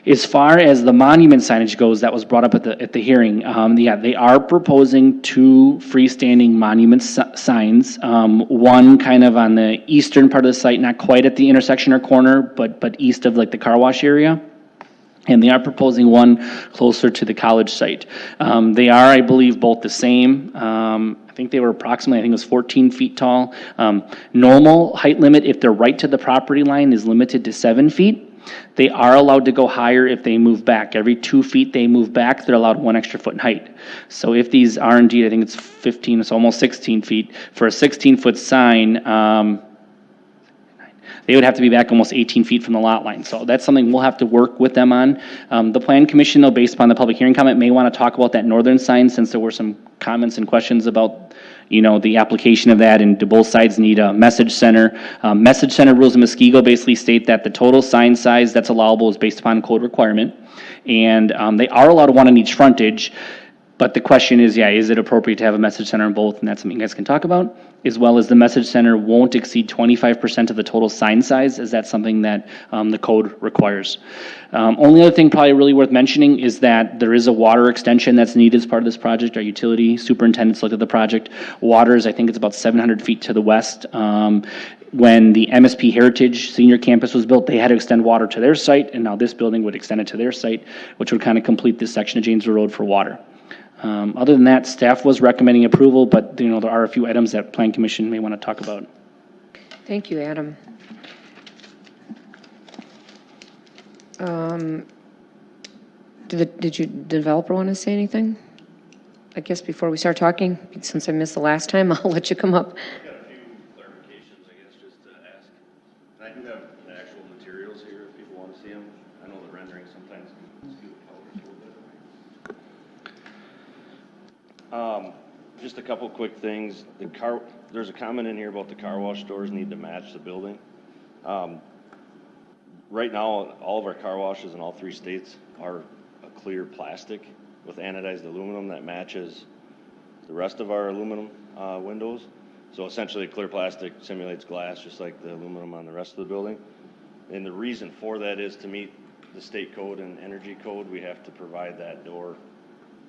As far as the monument signage goes, that was brought up at the hearing. Yeah, they are proposing 2 freestanding monument signs. One kind of on the eastern part of the site, not quite at the intersection or corner, but east of like the car wash area. And they are proposing one closer to the college site. They are, I believe, both the same. I think they were approximately, I think it was 14 feet tall. Normal height limit, if they're right to the property line, is limited to 7 feet. They are allowed to go higher if they move back. Every 2 feet they move back, they're allowed 1 extra foot in height. So if these are indeed, I think it's 15, it's almost 16 feet. For a 16-foot sign, they would have to be back almost 18 feet from the lot line. So that's something we'll have to work with them on. The Plan Commission, though, based upon the public hearing comment, may want to talk about that northern sign since there were some comments and questions about the application of that, and do both sides need a message center? Message center rules in Muskego basically state that the total sign size that's allowable is based upon code requirement, and they are allowed one on each frontage, but the question is, is it appropriate to have a message center in both? And that's something you guys can talk about, as well as the message center won't exceed 25% of the total sign size, as that's something that the code requires. Only other thing probably really worth mentioning is that there is a water extension that's needed as part of this project. Our utility superintendents looked at the project. Water is, I think it's about 700 feet to the west. When the MSP Heritage Senior Campus was built, they had to extend water to their site, and now this building would extend it to their site, which would kind of complete this section of Janesville Road for water. Other than that, staff was recommending approval, but there are a few items that Plan Commission may want to talk about. Thank you, Adam. Did your developer want to say anything? I guess before we start talking, since I missed the last time, I'll let you come up. I've got a few clarifications, I guess, just to ask. And I do have the actual materials here if people want to see them. I know the rendering sometimes can skew the colors a little bit. Just a couple quick things. There's a comment in here about the car wash doors need to match the building. Right now, all of our car washes in all 3 states are a clear plastic with anodized aluminum that matches the rest of our aluminum windows. So essentially, clear plastic simulates glass just like the aluminum on the rest of the building. And the reason for that is to meet the state code and energy code, we have to provide that door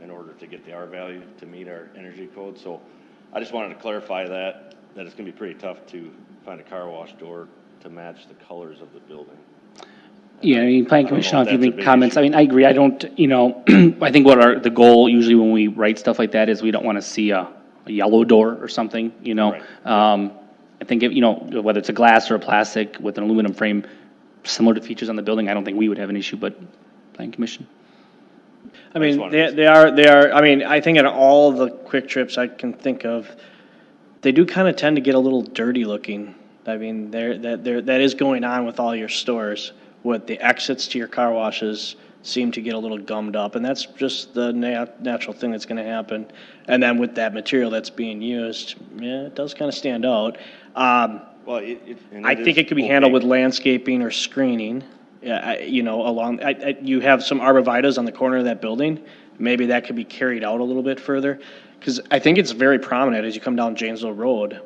in order to get the R value to meet our energy code. So I just wanted to clarify that it's going to be pretty tough to find a car wash door to match the colors of the building. Yeah, I mean, Plan Commission, if you make comments, I mean, I agree. I don't, I think the goal usually when we write stuff like that is we don't want to see a yellow door or something, Right. I think, whether it's a glass or a plastic with an aluminum frame, similar to features on the building, I don't think we would have an issue, but Plan Commission. I mean, they are, I mean, I think in all the quick trips I can think of, they do kind of tend to get a little dirty looking. I mean, that is going on with all your stores. With the exits to your car washes seem to get a little gummed up, and that's just the natural thing that's going to happen. And then with that material that's being used, it does kind of stand out. Well, I think it could be handled with landscaping or screening. Along. You have some arborvitaes on the corner of that building. Maybe that could be carried out a little bit further, because I think it's very prominent as you come down Janesville Road.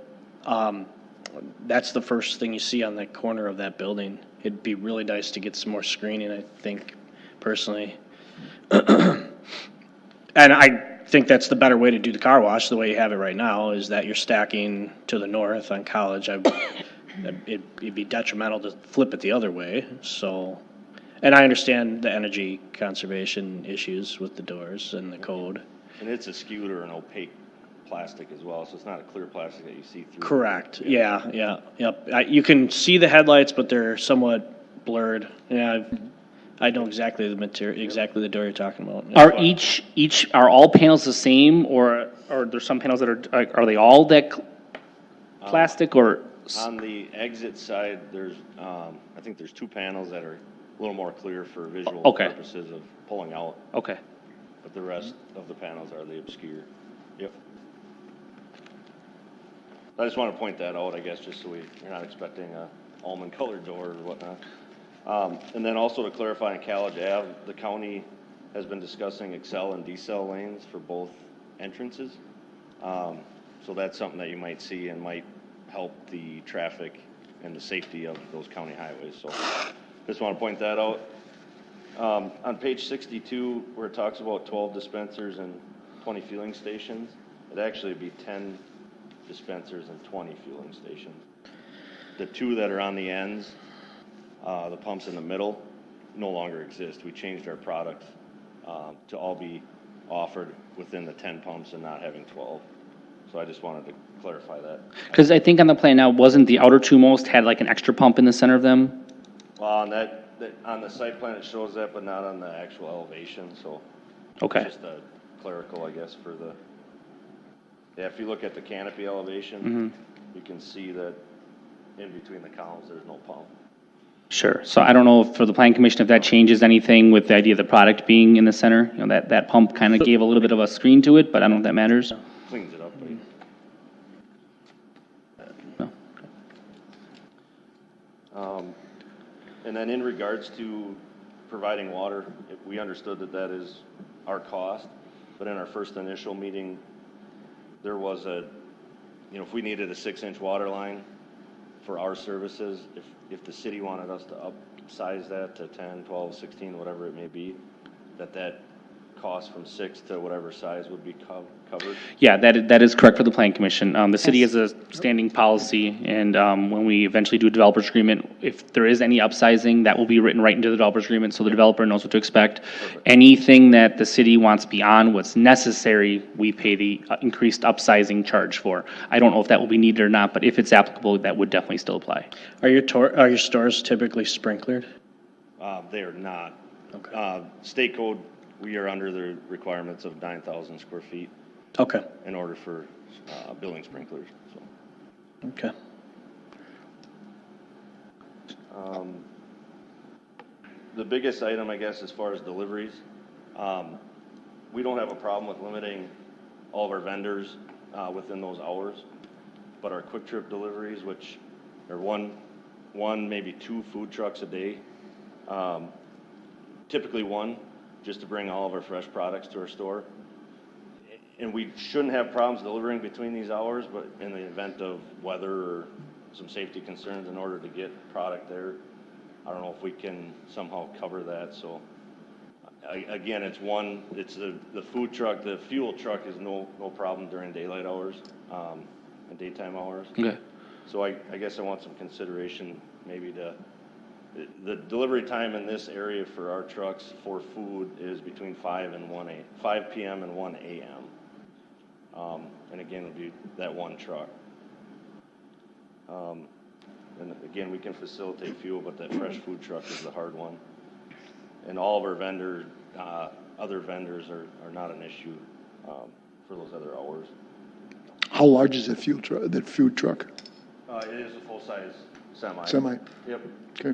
That's the first thing you see on the corner of that building. It'd be really nice to get some more screening, I think, personally. And I think that's the better way to do the car wash, the way you have it right now, is that you're stacking to the north on College. It'd be detrimental to flip it the other way. So, and I understand the energy conservation issues with the doors and the code. And it's a skewed or an opaque plastic as well, so it's not a clear plastic that you see through. Correct. Yep. You can see the headlights, but they're somewhat blurred. Yeah, I know exactly the material, exactly the door you're talking about. Are all panels the same, or there's some panels that are they all that plastic, or? On the exit side, there's, I think there's 2 panels that are a little more clear for visual Okay. purposes of pulling out, Okay. but the rest of the panels are the obscure. Yep. I just want to point that out, I guess, just so you're not expecting a almond colored door or whatnot. And then also to clarify on College Ave, the county has been discussing accel and decel lanes for both entrances. So that's something that you might see and might help the traffic and the safety of those county highways. So just want to point that out. On page 62, where it talks about 12 dispensers and 20 fueling stations, it'd actually be 10 dispensers and 20 fueling stations. The 2 that are on the ends, the pumps in the middle, no longer exist. We changed our product to all be offered within the 10 pumps and not having 12. So I just wanted to clarify that. Because I think on the plan now, wasn't the outer 2 most had like an extra pump in the center of them? Well, on on the site plan, it shows that, but not on the actual elevation, so. Okay. It's just a clerical, I guess, for the, yeah, if you look at the canopy elevation, you can see that in between the columns, there's no pump. Sure. So I don't know if for the plan commission, if that changes anything with the idea of the product being in the center. You know, that pump kind of gave a little bit of a screen to it, but I don't know if that matters. Cleans it up, but. No. And then in regards to providing water, we understood that that is our cost, but in our first initial meeting, there was if we needed a 6-inch water line for our services, if the city wanted us to upsize that to 10, 12, 16, whatever it may be, that cost from 6 to whatever size would be covered. Yeah, that is correct for the plan commission. The city has a standing policy, and when we eventually do a developer's agreement, if there is any upsizing, that will be written right into the developer's agreement, so the developer knows what to expect. Anything that the city wants beyond what's necessary, we pay the increased upsizing charge for. I don't know if that will be needed or not, but if it's applicable, that would definitely still apply. Are your stores typically sprinklered? They are not. Okay. State code, we are under the requirements of 9,000 square feet Okay. in order for building sprinklers, so. Okay. The biggest item, I guess, as far as deliveries, we don't have a problem with limiting all of our vendors within those hours, but our quick trip deliveries, which are one, maybe 2 food trucks a day, typically 1, just to bring all of our fresh products to our store. And we shouldn't have problems delivering between these hours, but in the event of weather or some safety concerns, in order to get product there, I don't know if we can somehow cover that. So again, it's the food truck, the fuel truck is no problem during daylight hours and daytime hours. Okay. So I guess I want some consideration maybe the delivery time in this area for our trucks for food is between 5 p.m. and 1 a.m. And again, it would be that 1 truck. And again, we can facilitate fuel, but that fresh food truck is the hard one. And all of our other vendors are not an issue for those other hours. How large is that food truck? It is a full-size semi. Semi? Yep. Okay.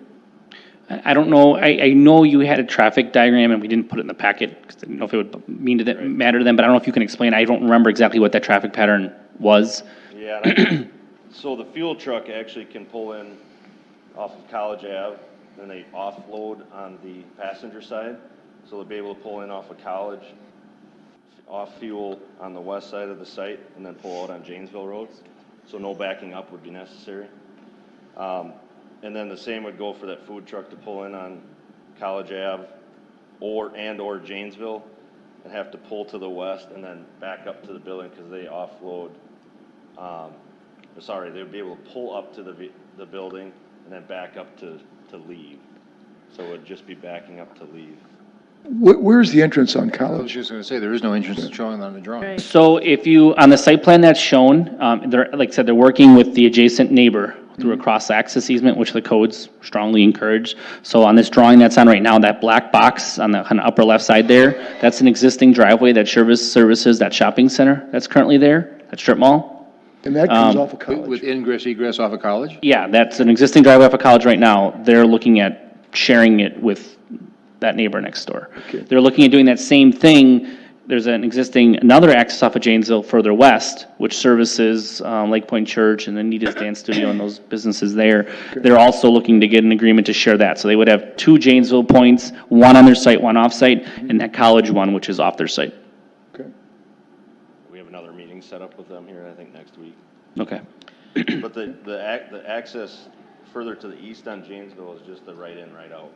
I don't know, I know you had a traffic diagram and we didn't put it in the packet because I didn't know if it would matter to them, but I don't know if you can explain. I don't remember exactly what that traffic pattern was. Yeah, so the fuel truck actually can pull in off of College Ave, and they offload on the passenger side. So they'll be able to pull in off of College, off fuel on the west side of the site, and then pull out on Janesville Road. So no backing up would be necessary. And then the same would go for that food truck to pull in on College Ave or Janesville and have to pull to the west and then back up to the building because they offload. They would be able to pull up to the building and then back up to leave. So it would just be backing up to leave. Where's the entrance on I was College? just going to say, there is no entrance showing on the drawing. Right. So if you, on the site plan that's shown, like I said, they're working with the adjacent neighbor through a cross-access easement, which the codes strongly encourage. So on this drawing that's on right now, that black box on the kind of upper left side there, that's an existing driveway that services that shopping center that's currently there, that strip mall. And that comes off of With College. ingress, egress off of College? Yeah, that's an existing driveway off of College right now. They're looking at sharing it with that neighbor next door. Okay. They're looking at doing that same thing. There's another access off of Janesville further west, which services Lake Point Church and the Anita's Dance Studio and those businesses there. They're also looking to get an agreement to share that. So they would have 2 Janesville points, one on their site, one off-site, and that College one, which is off their site. Okay. We have another meeting set up with them here, I think, next week. Okay. But the access further to the east on Janesville is just the right in, right out,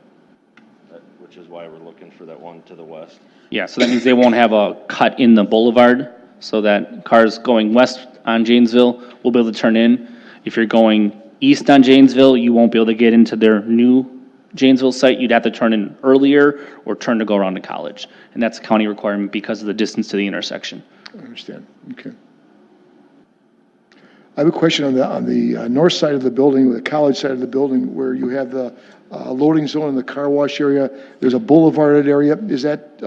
which is why we're looking for that one to the west. Yeah, so that means they won't have a cut in the boulevard, so that cars going west on Janesville will be able to turn in. If you're going east on Janesville, you won't be able to get into their new Janesville site. You'd have to turn in earlier or turn to go around to College. And that's a county requirement because of the distance to the intersection. I understand. Okay. I have a question on the north side of the building, the College side of the building, where you have the loading zone in the car wash area. There's a boulevarded area. Is that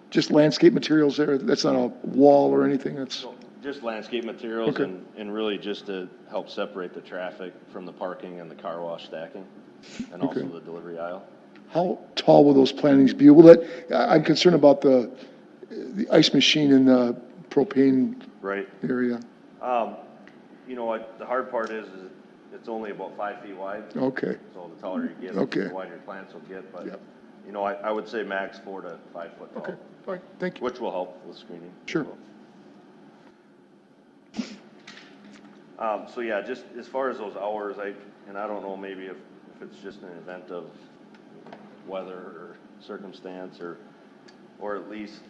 just landscape materials there? That's not a wall or anything? That's Just landscape materials Okay. and really just to help separate the traffic from the parking and the car wash stacking, and also Okay. the delivery aisle. how tall will those plantings be? Will that? I'm concerned about the ice machine in the propane Right. area. You know what, the hard part is it's only about 5 feet wide. Okay. So the taller you get, Okay. the wider your plants will get, but, Yep. you know, I would say max 4 to 5 foot tall. Okay. All right. Thank you. Which will help with screening. Sure. So yeah, just as far as those hours, I don't know, maybe if it's just an event of weather or circumstance or at least,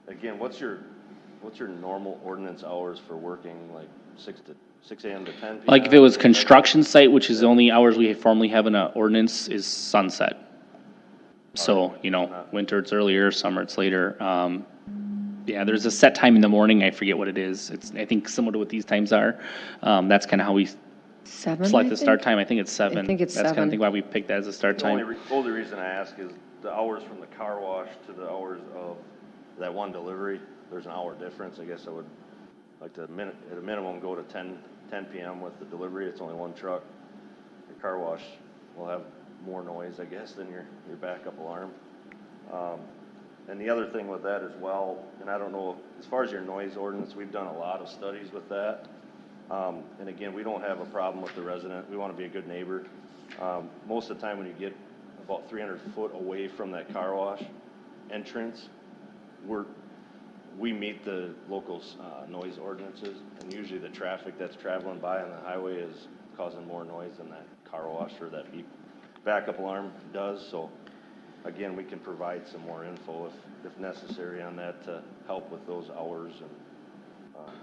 again, what's your normal ordinance hours for working, like 6 a.m. to 10 p.m.? Like if it was construction site, which is the only hours we formally have in an ordinance, is sunset. So, winter it's earlier, summer it's later. Yeah, there's a set time in the morning. I forget what it is. It's, I think, similar to what these times are. That's kind of how we 7, select I the start think? time. I think it's 7. I think it's That's kind 7. of why we picked that as a start The time. only reason I ask is the hours from the car wash to the hours of that one delivery, there's an hour difference. I guess I would like to, at a minimum, go to 10 p.m. with the delivery. It's only one truck. The car wash will have more noise, I guess, than your backup alarm. And the other thing with that as well, and I don't know, as far as your noise ordinance, we've done a lot of studies with that. And again, we don't have a problem with the resident. We want to be a good neighbor. Most of the time when you get about 300 foot away from that car wash entrance, we meet the local noise ordinances, and usually the traffic that's traveling by on the highway is causing more noise than that car wash or that backup alarm does. So again, we can provide some more info if necessary on that to help with those hours.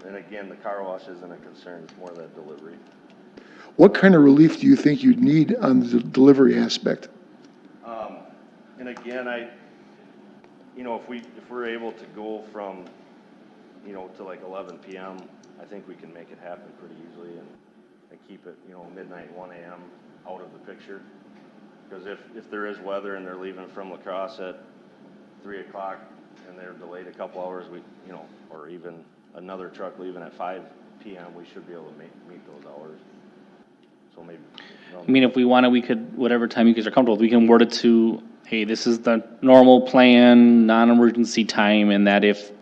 And again, the car wash isn't a concern, it's more that delivery. What kind of relief do you think you'd need on the delivery aspect? And again, if we're able to go from, to like 11 p.m., I think we can make it happen pretty easily and keep it, midnight, 1 a.m. out of the picture. Because if there is weather and they're leaving from La Crosse at 3 o'clock and they're delayed a couple hours, or even another truck leaving at 5 p.m., we should be able to meet those hours. So maybe. I mean, if we wanted, we could, whatever time you guys are comfortable with, we can word it to, hey, this is the normal plan, non-emergency time, and that if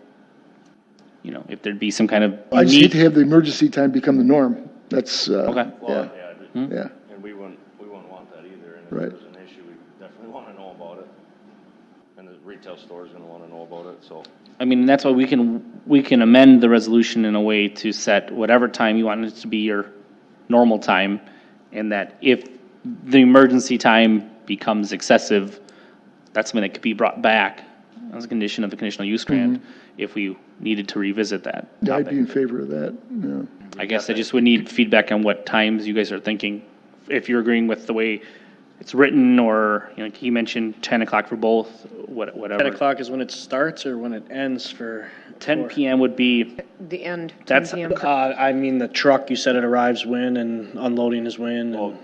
there'd be some kind of I just hate unique. to have the emergency time become the norm. That's, Okay. Well, yeah. yeah. Yeah. And we wouldn't want that either. And if Right. there's an issue, we definitely want to know about it. And the retail store is going to want to know about it, so. I mean, that's why we can amend the resolution in a way to set whatever time you want it to be your normal time, and that if the emergency time becomes excessive, that's something that could be brought back as a condition of the conditional use grant if we needed to revisit that. Yeah, I'd topic. be in favor of that, yeah. I guess I just would need feedback on what times you guys are thinking. If you're agreeing with the way it's written, or, you know, like he mentioned 10 o'clock for both, whatever. 10 o'clock is when it starts or when it ends for? 10 PM would be, The end, 10 That's, PM. I mean, the truck, you said it arrives when and unloading is when? Well,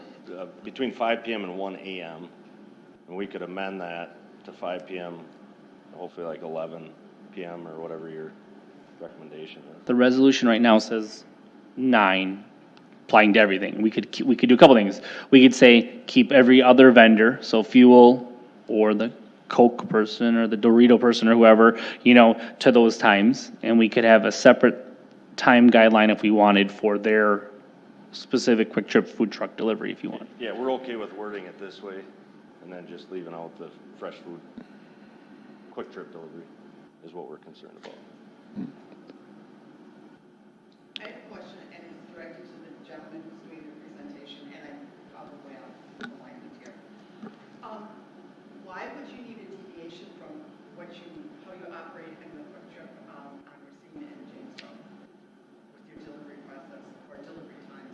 between 5 PM and 1 AM, and we could amend that to 5 PM, hopefully like 11 PM or whatever your recommendation is. the resolution right now says 9, applying to everything. We could do a couple things. We could say, keep every other vendor, so fuel or the Coke person or the Dorito person or whoever, you know, to those times. And we could have a separate time guideline if we wanted for their specific quick trip food truck delivery if you want. Yeah, we're okay with wording it this way, and then just leaving out the fresh food, quick trip delivery is what we're concerned about. I have a question, and it's directed to the gentleman who's doing the presentation, and I'm probably out of alignment here. Why would you need a deviation from how you operate in the quick trip on Racine and Janesville with your delivery process or delivery times?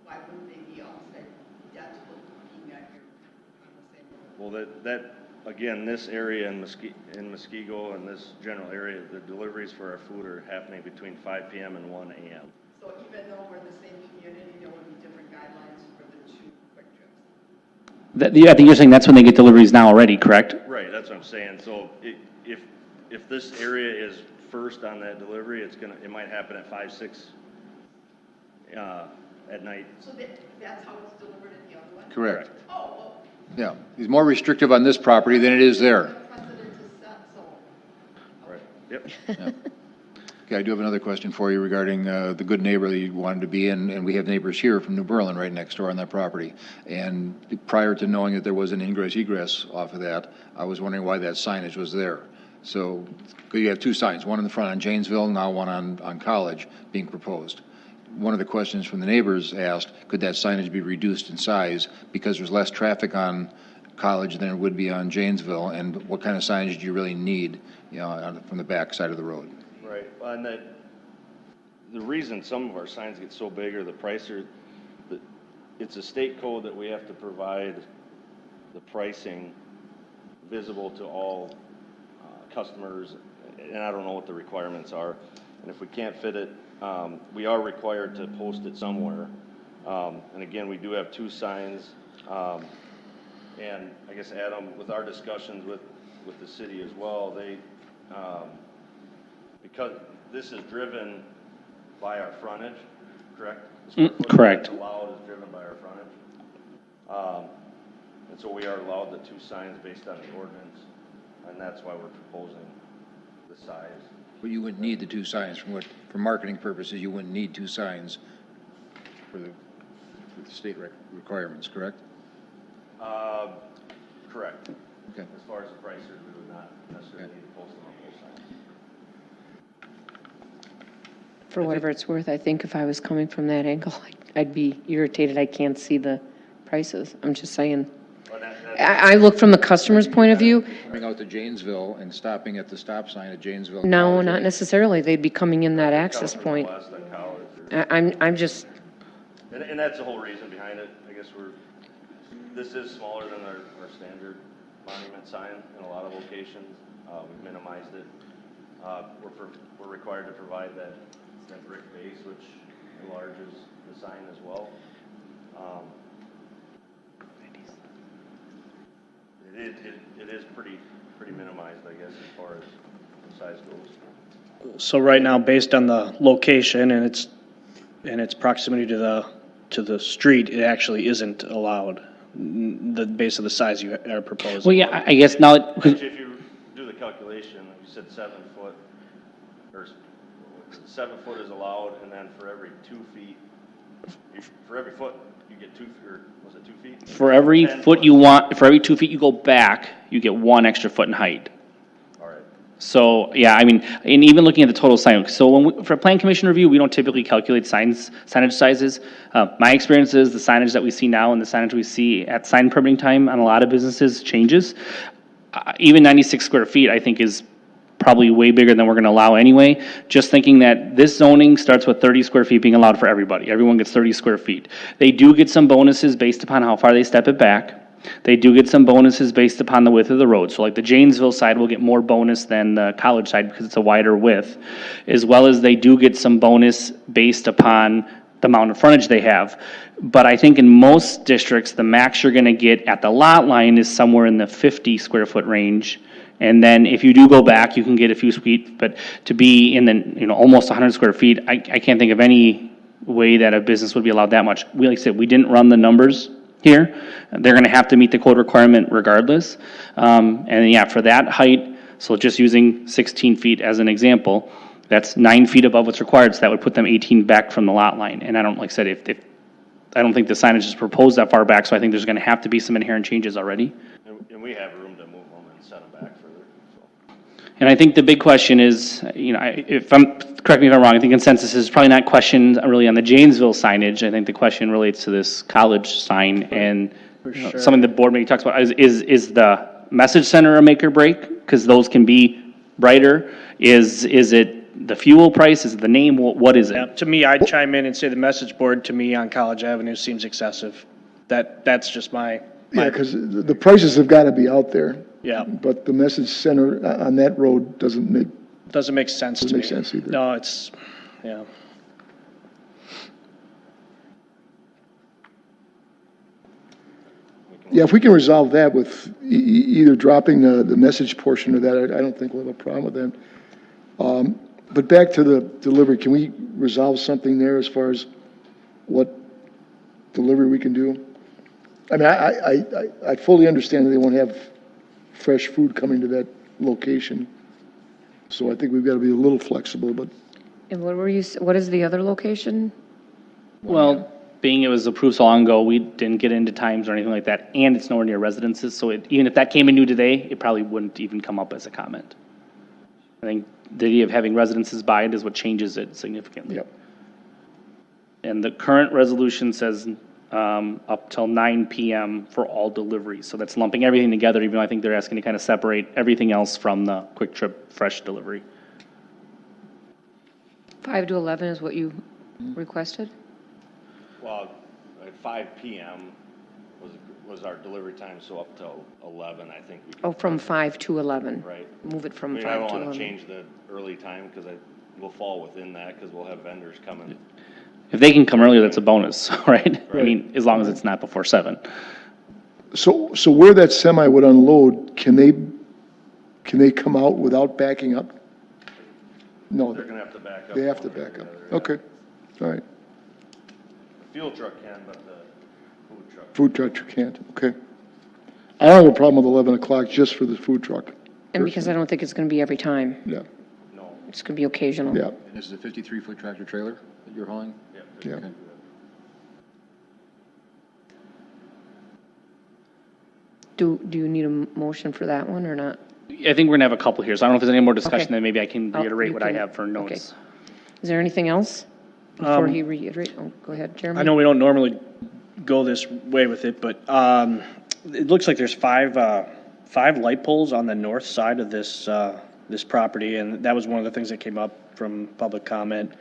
Why wouldn't they be almost identical, looking at your on the same level? Well, that again, this area in Muskego and this general area, the deliveries for our food are happening between 5 PM and 1 AM. So even though we're the same community, there would be different guidelines for the two quick trips? I think you're saying that's when they get deliveries now already, correct? Right, that's what I'm saying. So if this area is first on that delivery, it might happen at 5, 6 at night. So that's how it's delivered in the other one? Correct. Oh, well. Yeah, he's more restrictive on this property than it is there. Precedent is set, so. Right, yep. Okay, I do have another question for you regarding the good neighbor that you wanted to be in, and we have neighbors here from New Berlin right next door on that property. And prior to knowing that there was an ingress egress off of that, I was wondering why that signage was there. So you have two signs, one in the front on Janesville, now one on College being proposed. One of the questions from the neighbors asked, could that signage be reduced in size because there's less traffic on College than it would be on Janesville, and what kind of signage do you really need, you know, from the back side of the road? Right, and the reason some of our signs get so big or the price it's a state code that we have to provide the pricing visible to all customers, and I don't know what the requirements are. And if we can't fit it, we are required to post it somewhere. And again, we do have two signs. And I guess, Adam, with our discussions with the city as well, they, because this is driven by our frontage, correct? Correct. Allowed is driven by our frontage. And so we are allowed the two signs based on the ordinance, and that's why we're proposing the size. But you wouldn't need the two signs for marketing purposes, you wouldn't need two signs for the state requirements, correct? Correct. Okay. As far as the prices, we would not necessarily need to post them on both sides. For whatever it's worth, I think if I was coming from that angle, I'd be irritated. I can't see the prices. I'm just saying. I look from the customer's point of view. Coming out to Janesville and stopping at the stop sign at Janesville. No, College, not right? necessarily. They'd be coming in that access point. West on College. I'm just, And that's the whole reason behind it. I guess this is smaller than our standard monument sign in a lot of locations. We've minimized it. We're required to provide that brick base, which enlarges the sign as well. It is pretty minimized, I guess, as far as the size goes. So right now, based on the location and its proximity to the street, it actually isn't allowed, the base of the size you are proposing. Well, yeah, I guess now, Actually, if you do the calculation, you said 7 foot, or 7 foot is allowed, and then for every 2 feet, for every foot, you get 2, or was it 2 feet? for every 10 foot you want, for every 2 feet you go back, you get 1 extra foot in height. All right. So, yeah, I mean, and even looking at the total sign, so for plan commission review, we don't typically calculate signage sizes. My experience is the signage that we see now and the signage we see at sign permitting time on a lot of businesses changes. Even 96 square feet, I think, is probably way bigger than we're going to allow anyway. Just thinking that this zoning starts with 30 square feet being allowed for everybody. Everyone gets 30 square feet. They do get some bonuses based upon how far they step it back. They do get some bonuses based upon the width of the road. So like the Janesville side will get more bonus than the College side because it's a wider width, as well as they do get some bonus based upon the amount of frontage they have. But I think in most districts, the max you're going to get at the lot line is somewhere in the 50 square foot range. And then if you do go back, you can get a few feet, but to be in the, almost 100 square feet, I can't think of any way that a business would be allowed that much. Like I said, we didn't run the numbers here. They're going to have to meet the code requirement regardless. And yeah, for that height, so just using 16 feet as an example, that's 9 feet above what's required, so that would put them 18 back from the lot line. And I don't, like I said, if I don't think the signage is proposed that far back, so I think there's going to have to be some inherent changes already. And we have room to move them and set them back further, so. And I think the big question is, correct me if I'm wrong, I think consensus is probably not questioned really on the Janesville signage. I think the question relates to this college sign, and something the board maybe talks about is the message center a make or break? Because those can be brighter. Is it the fuel price? Is it the name? What is it? Yeah, to me, I'd chime in and say the message board to me on College Avenue seems excessive. That's just my. Yeah, because the prices have got to be out there. Yeah. But the message center on that road doesn't make sense to me. Doesn't make sense either. No, it's, yeah. Yeah, if we can resolve that with either dropping the message portion of that, I don't think we'll have a problem with that. But back to the delivery, can we resolve something there as far as what delivery we can do? I mean, I fully understand that they won't have fresh food coming to that location. So I think we've got to be a little flexible, but. And what is the other location? Well, being it was approved so long ago, we didn't get into times or anything like that, and it's nowhere near residences, so even if that came in new today, it probably wouldn't even come up as a comment. I think the idea of having residences by it is what changes it significantly. Yep. And the current resolution says up till 9 PM for all deliveries, so that's lumping everything together, even though I think they're asking to kind of separate everything else from the quick trip fresh delivery. 5 to 11 is what you requested? Well, at 5 PM was our delivery time, so up till 11, I think we could. Oh, from 5 to 11? Right. Move it from I mean, 5 I to don't 11. want to change the early time because we'll fall within that because we'll have vendors coming. If they can come earlier, that's a bonus, right? I mean, as long as it's not before 7. So where that semi would unload, can they come out without backing up? No. They're going to have to back up. They have to back up. Okay, all right. The fuel truck can, but the food truck. Food truck can't, okay. I don't have a problem with 11 o'clock just for the food truck. And because I don't think it's going to be every time. Yeah, No. It's going to be occasional. yeah, And this is a 53-foot tractor trailer that you're hauling? yeah. Okay. Do you need a motion for that one or not? I think we're gonna have a couple here, so I don't know if there's any more discussion, Okay. then maybe I can Oh, reiterate you what I can- have for notes. okay. Is there anything else before he reiterate? Oh, go ahead, Jeremy. I know we don't normally go this way with it, but it looks like there's five light poles on the north side of this property, and that was one of the things that came up from public comment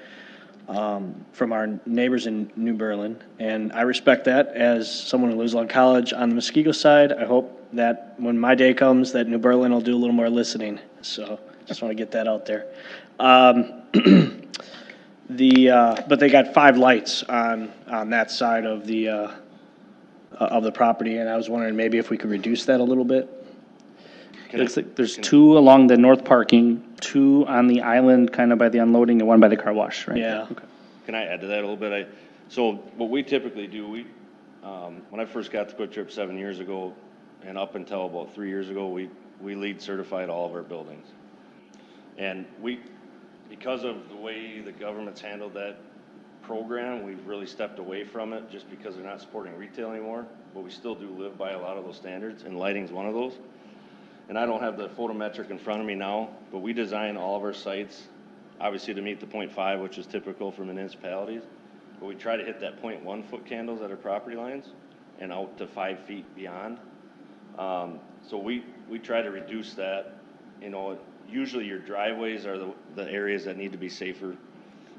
from our neighbors in New Berlin. And I respect that as someone who lives along College on the Muskego side. I hope that when my day comes, that New Berlin will do a little more listening. So just want to get that out there. But they got 5 lights on that side of the property, and I was wondering maybe if we could reduce that a little bit. It looks like there's 2 along the north parking, 2 on the island, kind of by the unloading, and 1 by the car wash, right? Yeah. Okay. Can I add to that a little bit? So what we typically do, when I first got the Quick Trip 7 years ago, and up until about 3 years ago, we LEED certified all of our buildings. And because of the way the government's handled that program, we've really stepped away from it just because they're not supporting retail anymore. But we still do live by a lot of those standards, and lighting's one of those. And I don't have the photometric in front of me now, but we design all of our sites, obviously to meet the 0.5, which is typical for municipalities. But we try to hit that 0.1 foot candles at our property lines and out to 5 feet beyond. So we try to reduce that. Usually your driveways are the areas that need to be safer.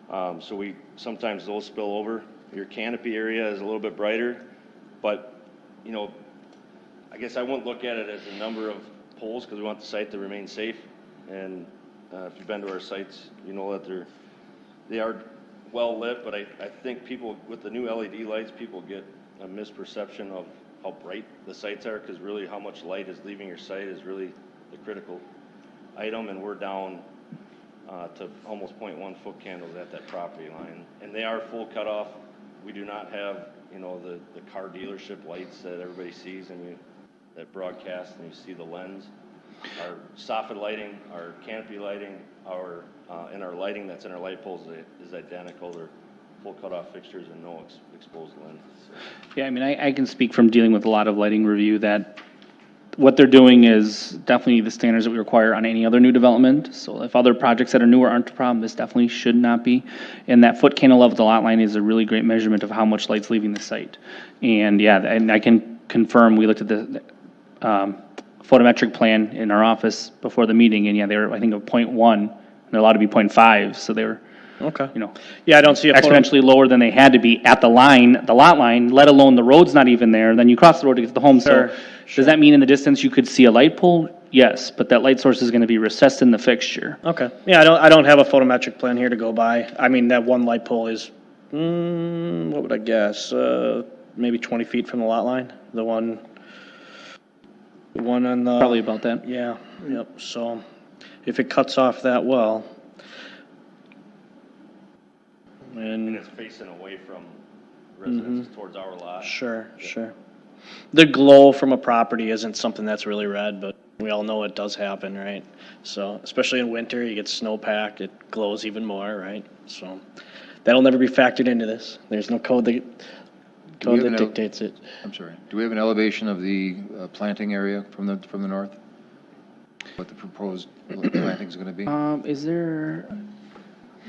So sometimes those spill over. Your canopy area is a little bit brighter, but I guess I wouldn't look at it as a number of poles because we want the site to remain safe. And if you've been to our sites, you know that they are well lit, but I think people, with the new LED lights, people get a misperception of how bright the sites are, because really how much light is leaving your site is really the critical item, and we're down to almost 0.1 foot candles at that property line. And they are full cutoff. We do not have, you know, the car dealership lights that everybody sees and that broadcast and you see the lens. Our soffit lighting, our canopy lighting, and our lighting that's in our light poles is identical. They're full cutoff fixtures and no exposed lenses. Yeah, I mean, I can speak from dealing with a lot of lighting review that what they're doing is definitely the standards that we require on any other new development. So if other projects that are newer aren't a problem, this definitely should not be. And that foot candle level at the lot line is a really great measurement of how much light's leaving the site. And yeah, and I can confirm, we looked at the photometric plan in our office before the meeting, and yeah, they were, I think, of 0.1, and they're allowed to be 0.5, so they were, Okay. you know, Yeah, I don't see a photo. exponentially lower than they had to be at the line, the lot line, let alone the road's not even there, then you cross the road to get to the home, Sure, so does that mean in the distance you could see a light pole? Yes, but that light source is gonna be recessed in the fixture. Okay. Yeah, I don't have a photometric plan here to go by. I mean, that one light pole is, what would I guess? Maybe 20 feet from the lot line? The one on the. Probably about that. Yeah, yep. So if it cuts off that well, And and it's facing away from residences towards our lot. sure. The glow from a property isn't something that's really red, but we all know it does happen, right? So, especially in winter, you get snowpack, it glows even more, right? So, that'll never be factored into this. There's no code that dictates it. I'm sorry. Do we have an elevation of the planting area from the north? What the proposed planting is going to be? Is there,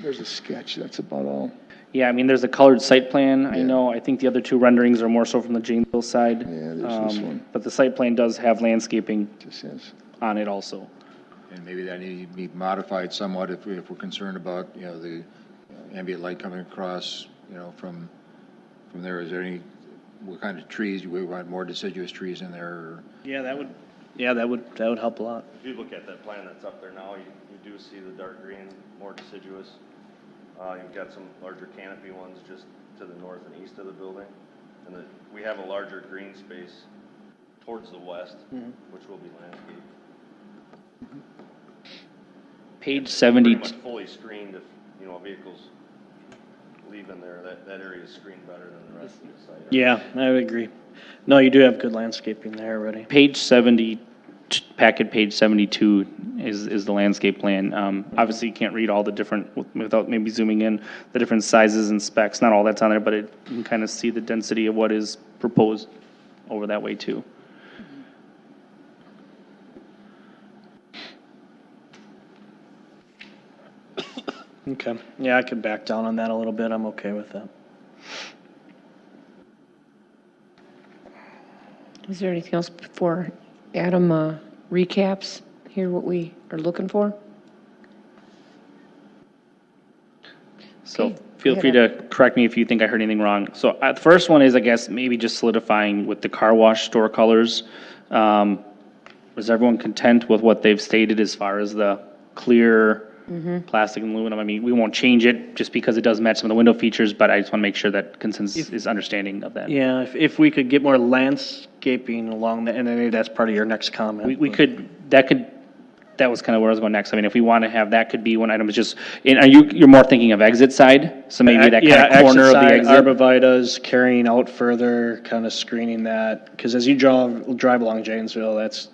There's a sketch, that's about all. yeah, I mean, there's a colored site plan, I Yeah. know, I think the other two renderings are more so from the Janesville side. Yeah, there's this one. But the site plan does have landscaping Just says, on it also. And maybe that need to be modified somewhat if we're concerned about, you know, the ambient light coming across, you know, from there. Is there what kind of trees? Do we want more deciduous trees in there? Or? Yeah, that would help a lot. If you look at that plan that's up there now, you do see the dark green, more deciduous. You've got some larger canopy ones just to the north and east of the building. And we have a larger green space towards the west, which will be landscaped. Page 70, Pretty much fully screened if, you know, vehicles leave in there, that area is screened better than the rest of the site. Yeah, I would agree. No, you do have good landscaping there already. page 70, packet page 72 is the landscape plan. Obviously, you can't read all the different, without maybe zooming in, the different sizes and specs, not all that's on there, but you can kind of see the density of what is proposed over that way too. Okay. Yeah, I could back down on that a little bit. I'm okay with that. Is there anything else before Adam recaps here what we are looking for? So Okay, feel go free ahead. to correct me if you think I heard anything wrong. So the first one is, I guess, maybe just solidifying with the car wash store colors. Was everyone content with what they've stated as far as the clear plastic and aluminum? I mean, we won't change it just because it does match some of the window features, but I just want to make sure that consensus is understanding of that. Yeah, if we could get more landscaping along the, and maybe that's part of your next comment. We could, that was kind of where I was going next. I mean, if we want to have, that could be one item, is just, and you're more thinking of exit side? So maybe that kind of corner of the exit? Arborvitae's carrying out further, kind of screening that, because as you drive along Janesville, that's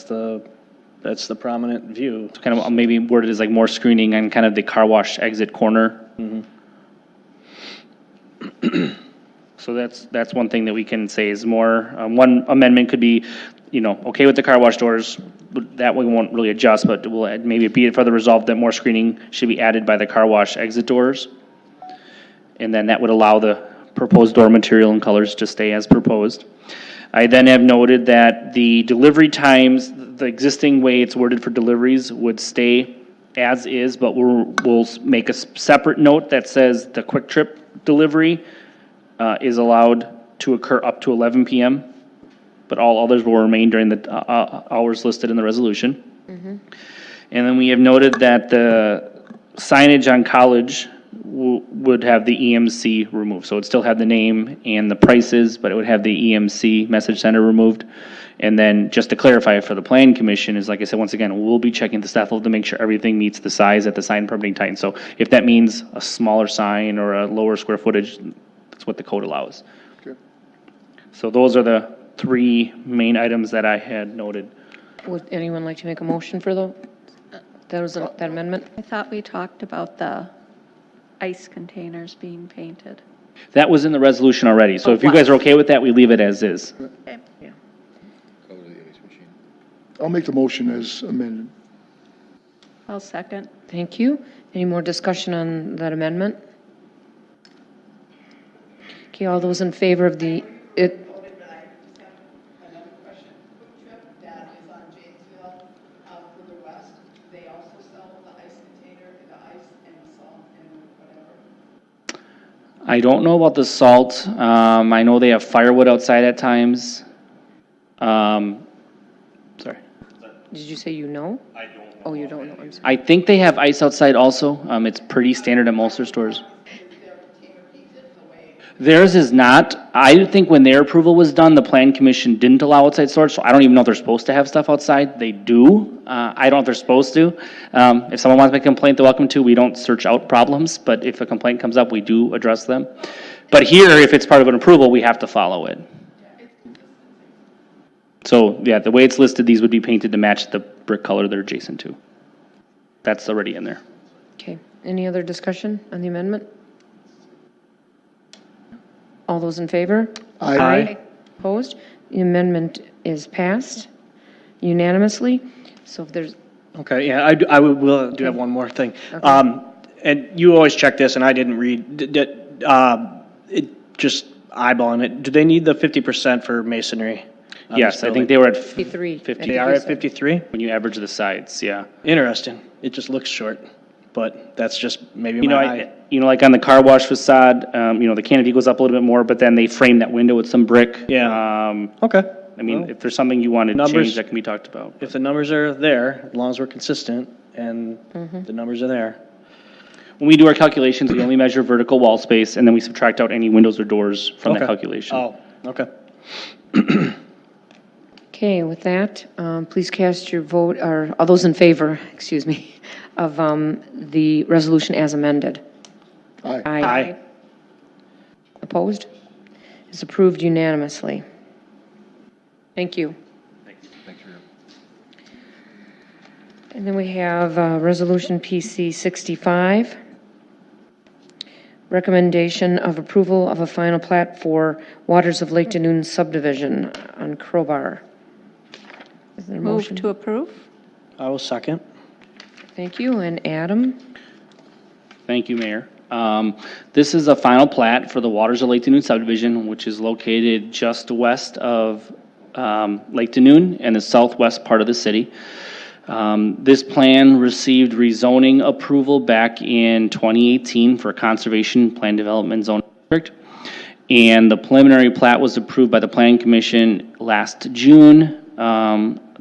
the prominent view. Kind of maybe worded as like more screening on kind of the car wash exit corner. So that's one thing that we can say is more, one amendment could be, you know, okay with the car wash doors, that we won't really adjust, but we'll maybe be further resolved that more screening should be added by the car wash exit doors. And then that would allow the proposed door material and colors to stay as proposed. I then have noted that the delivery times, the existing way it's worded for deliveries would stay as is, but we'll make a separate note that says the quick trip delivery is allowed to occur up to 11 p.m., but all others will remain during the hours listed in the resolution. And then we have noted that the signage on College would have the EMC removed. So it'd still have the name and the prices, but it would have the EMC message center removed. And then just to clarify for the Plan Commission is, like I said, once again, we'll be checking the staff level to make sure everything meets the size at the sign permitting titan. So if that means a smaller sign or a lower square footage, that's what the code allows. Okay. So those are the three main items that I had noted. Would anyone like to make a motion for that amendment? I thought we talked about the ice containers being painted. That was in the resolution already. So Oh, if you guys are okay with that, we leave it as is. Okay. I'll make the motion as amended. I'll second. Thank you. Any more discussion on that amendment? Okay, all those in favor of the, it, Another question, food trip that is on Janesville, further west, they also sell the ice container, the ice and the salt and whatever? I don't know about the salt. I know they have firewood outside at times. Sorry. did you say you know? I don't know. Oh, you don't know, I'm sorry. I think they have ice outside also. It's pretty standard at most of their stores. Theirs is not. I think when their approval was done, the Plan Commission didn't allow outside storage, so I don't even know if they're supposed to have stuff outside. They do. I don't know if they're supposed to. If someone wants to make a complaint, they're welcome to. We don't search out problems, but if a complaint comes up, we do address them. But here, if it's part of an approval, we have to follow it. So, yeah, the way it's listed, these would be painted to match the brick color they're adjacent to. That's already in there. Okay, any other discussion on the amendment? All those in favor? Aye. Opposed? The amendment is passed unanimously. So if there's, Okay, yeah, I will do have one more thing. And you always check this, and I didn't read, just eyeballing it, do they need the 50% for masonry? on this Yes, I think building? they were at 53. 50. They are at 53? When you average the sides, yeah. Interesting. It just looks short, but that's just maybe You know, my eye. like on the car wash facade, the canopy goes up a little bit more, but then they frame that window with some brick. Yeah. Okay. I mean, if there's something you want to Numbers- change, that can be talked about. If the numbers are there, as long as we're consistent and the numbers are there. When we do our calculations, we only measure vertical wall space, and then we subtract out any windows or doors from that Okay. calculation. Oh, okay. okay, with that, please cast your vote, or all those in favor, excuse me, of the resolution as amended. Aye. Aye. Opposed? It's approved unanimously. Thank you. And then we have Resolution PC 65, recommendation of approval of a final plat for Waters of Lake Danoon subdivision on Crowbar. Is there a Move motion? to approve? I will second. Thank you, and Adam? Thank you, Mayor. This is a final plat for the Waters of Lake Danoon subdivision, which is located just west of Lake Danoon and the southwest part of the city. This plan received rezoning approval back in 2018 for Conservation Plan Development Zone District. And the preliminary plat was approved by the Planning Commission last June,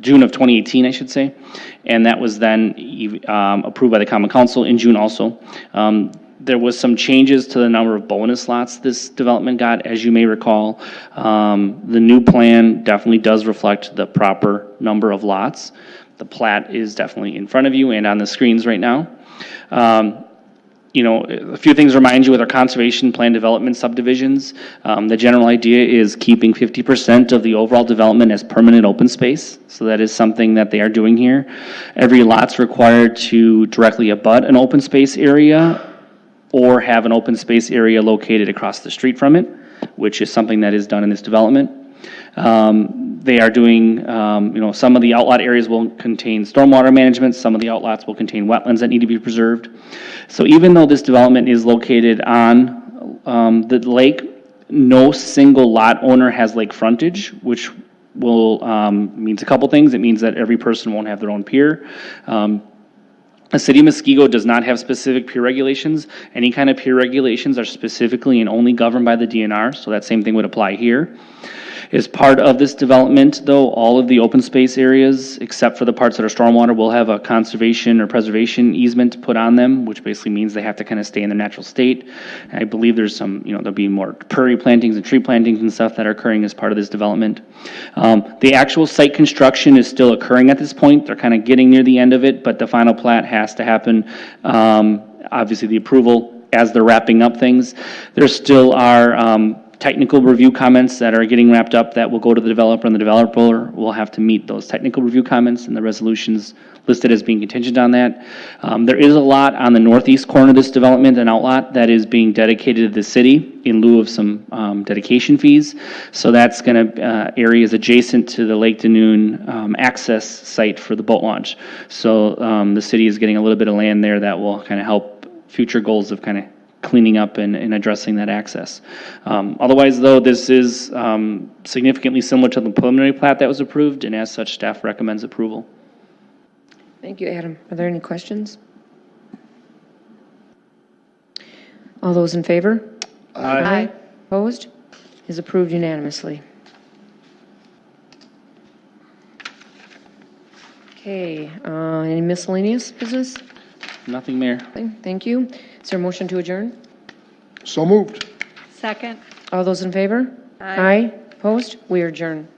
June of 2018, I should say. And that was then approved by the Common Council in June also. There was some changes to the number of bonus lots this development got, as you may recall. The new plan definitely does reflect the proper number of lots. The plat is definitely in front of you and on the screens right now. A few things to remind you with our conservation plan development subdivisions. The general idea is keeping 50% of the overall development as permanent open space. So that is something that they are doing here. Every lot's required to directly abut an open space area or have an open space area located across the street from it, which is something that is done in this development. They are doing, some of the outlot areas will contain stormwater management, some of the outlots will contain wetlands that need to be preserved. So even though this development is located on the lake, no single lot owner has lake frontage, which will means a couple things. It means that every person won't have their own pier. The city of Muskego does not have specific pier regulations. Any kind of pier regulations are specifically and only governed by the DNR, so that same thing would apply here. As part of this development, though, all of the open space areas, except for the parts that are stormwater, will have a conservation or preservation easement put on them, which basically means they have to kind of stay in their natural state. I believe there's some, there'll be more prairie plantings and tree plantings and stuff that are occurring as part of this development. The actual site construction is still occurring at this point. They're kind of getting near the end of it, but the final plat has to happen. Obviously, the approval as they're wrapping up things. There still are technical review comments that are getting wrapped up that will go to the developer, and the developer will have to meet those technical review comments, and the resolutions listed as being contingent on that. There is a lot on the northeast corner of this development, an outlot that is being dedicated to the city in lieu of some dedication fees. So that's going to areas adjacent to the Lake Danoon access site for the boat launch. So the city is getting a little bit of land there that will kind of help future goals of kind of cleaning up and addressing that access. Otherwise, though, this is significantly similar to the preliminary plat that was approved, and as such, staff recommends approval. Thank you, Adam. Are there any questions? All those in favor? Aye. Opposed? Is approved unanimously. Okay, any miscellaneous business? Nothing, Mayor. Thank you. Is there a motion to adjourn? So moved. Second. All those in favor? Aye. Opposed? We are adjourned.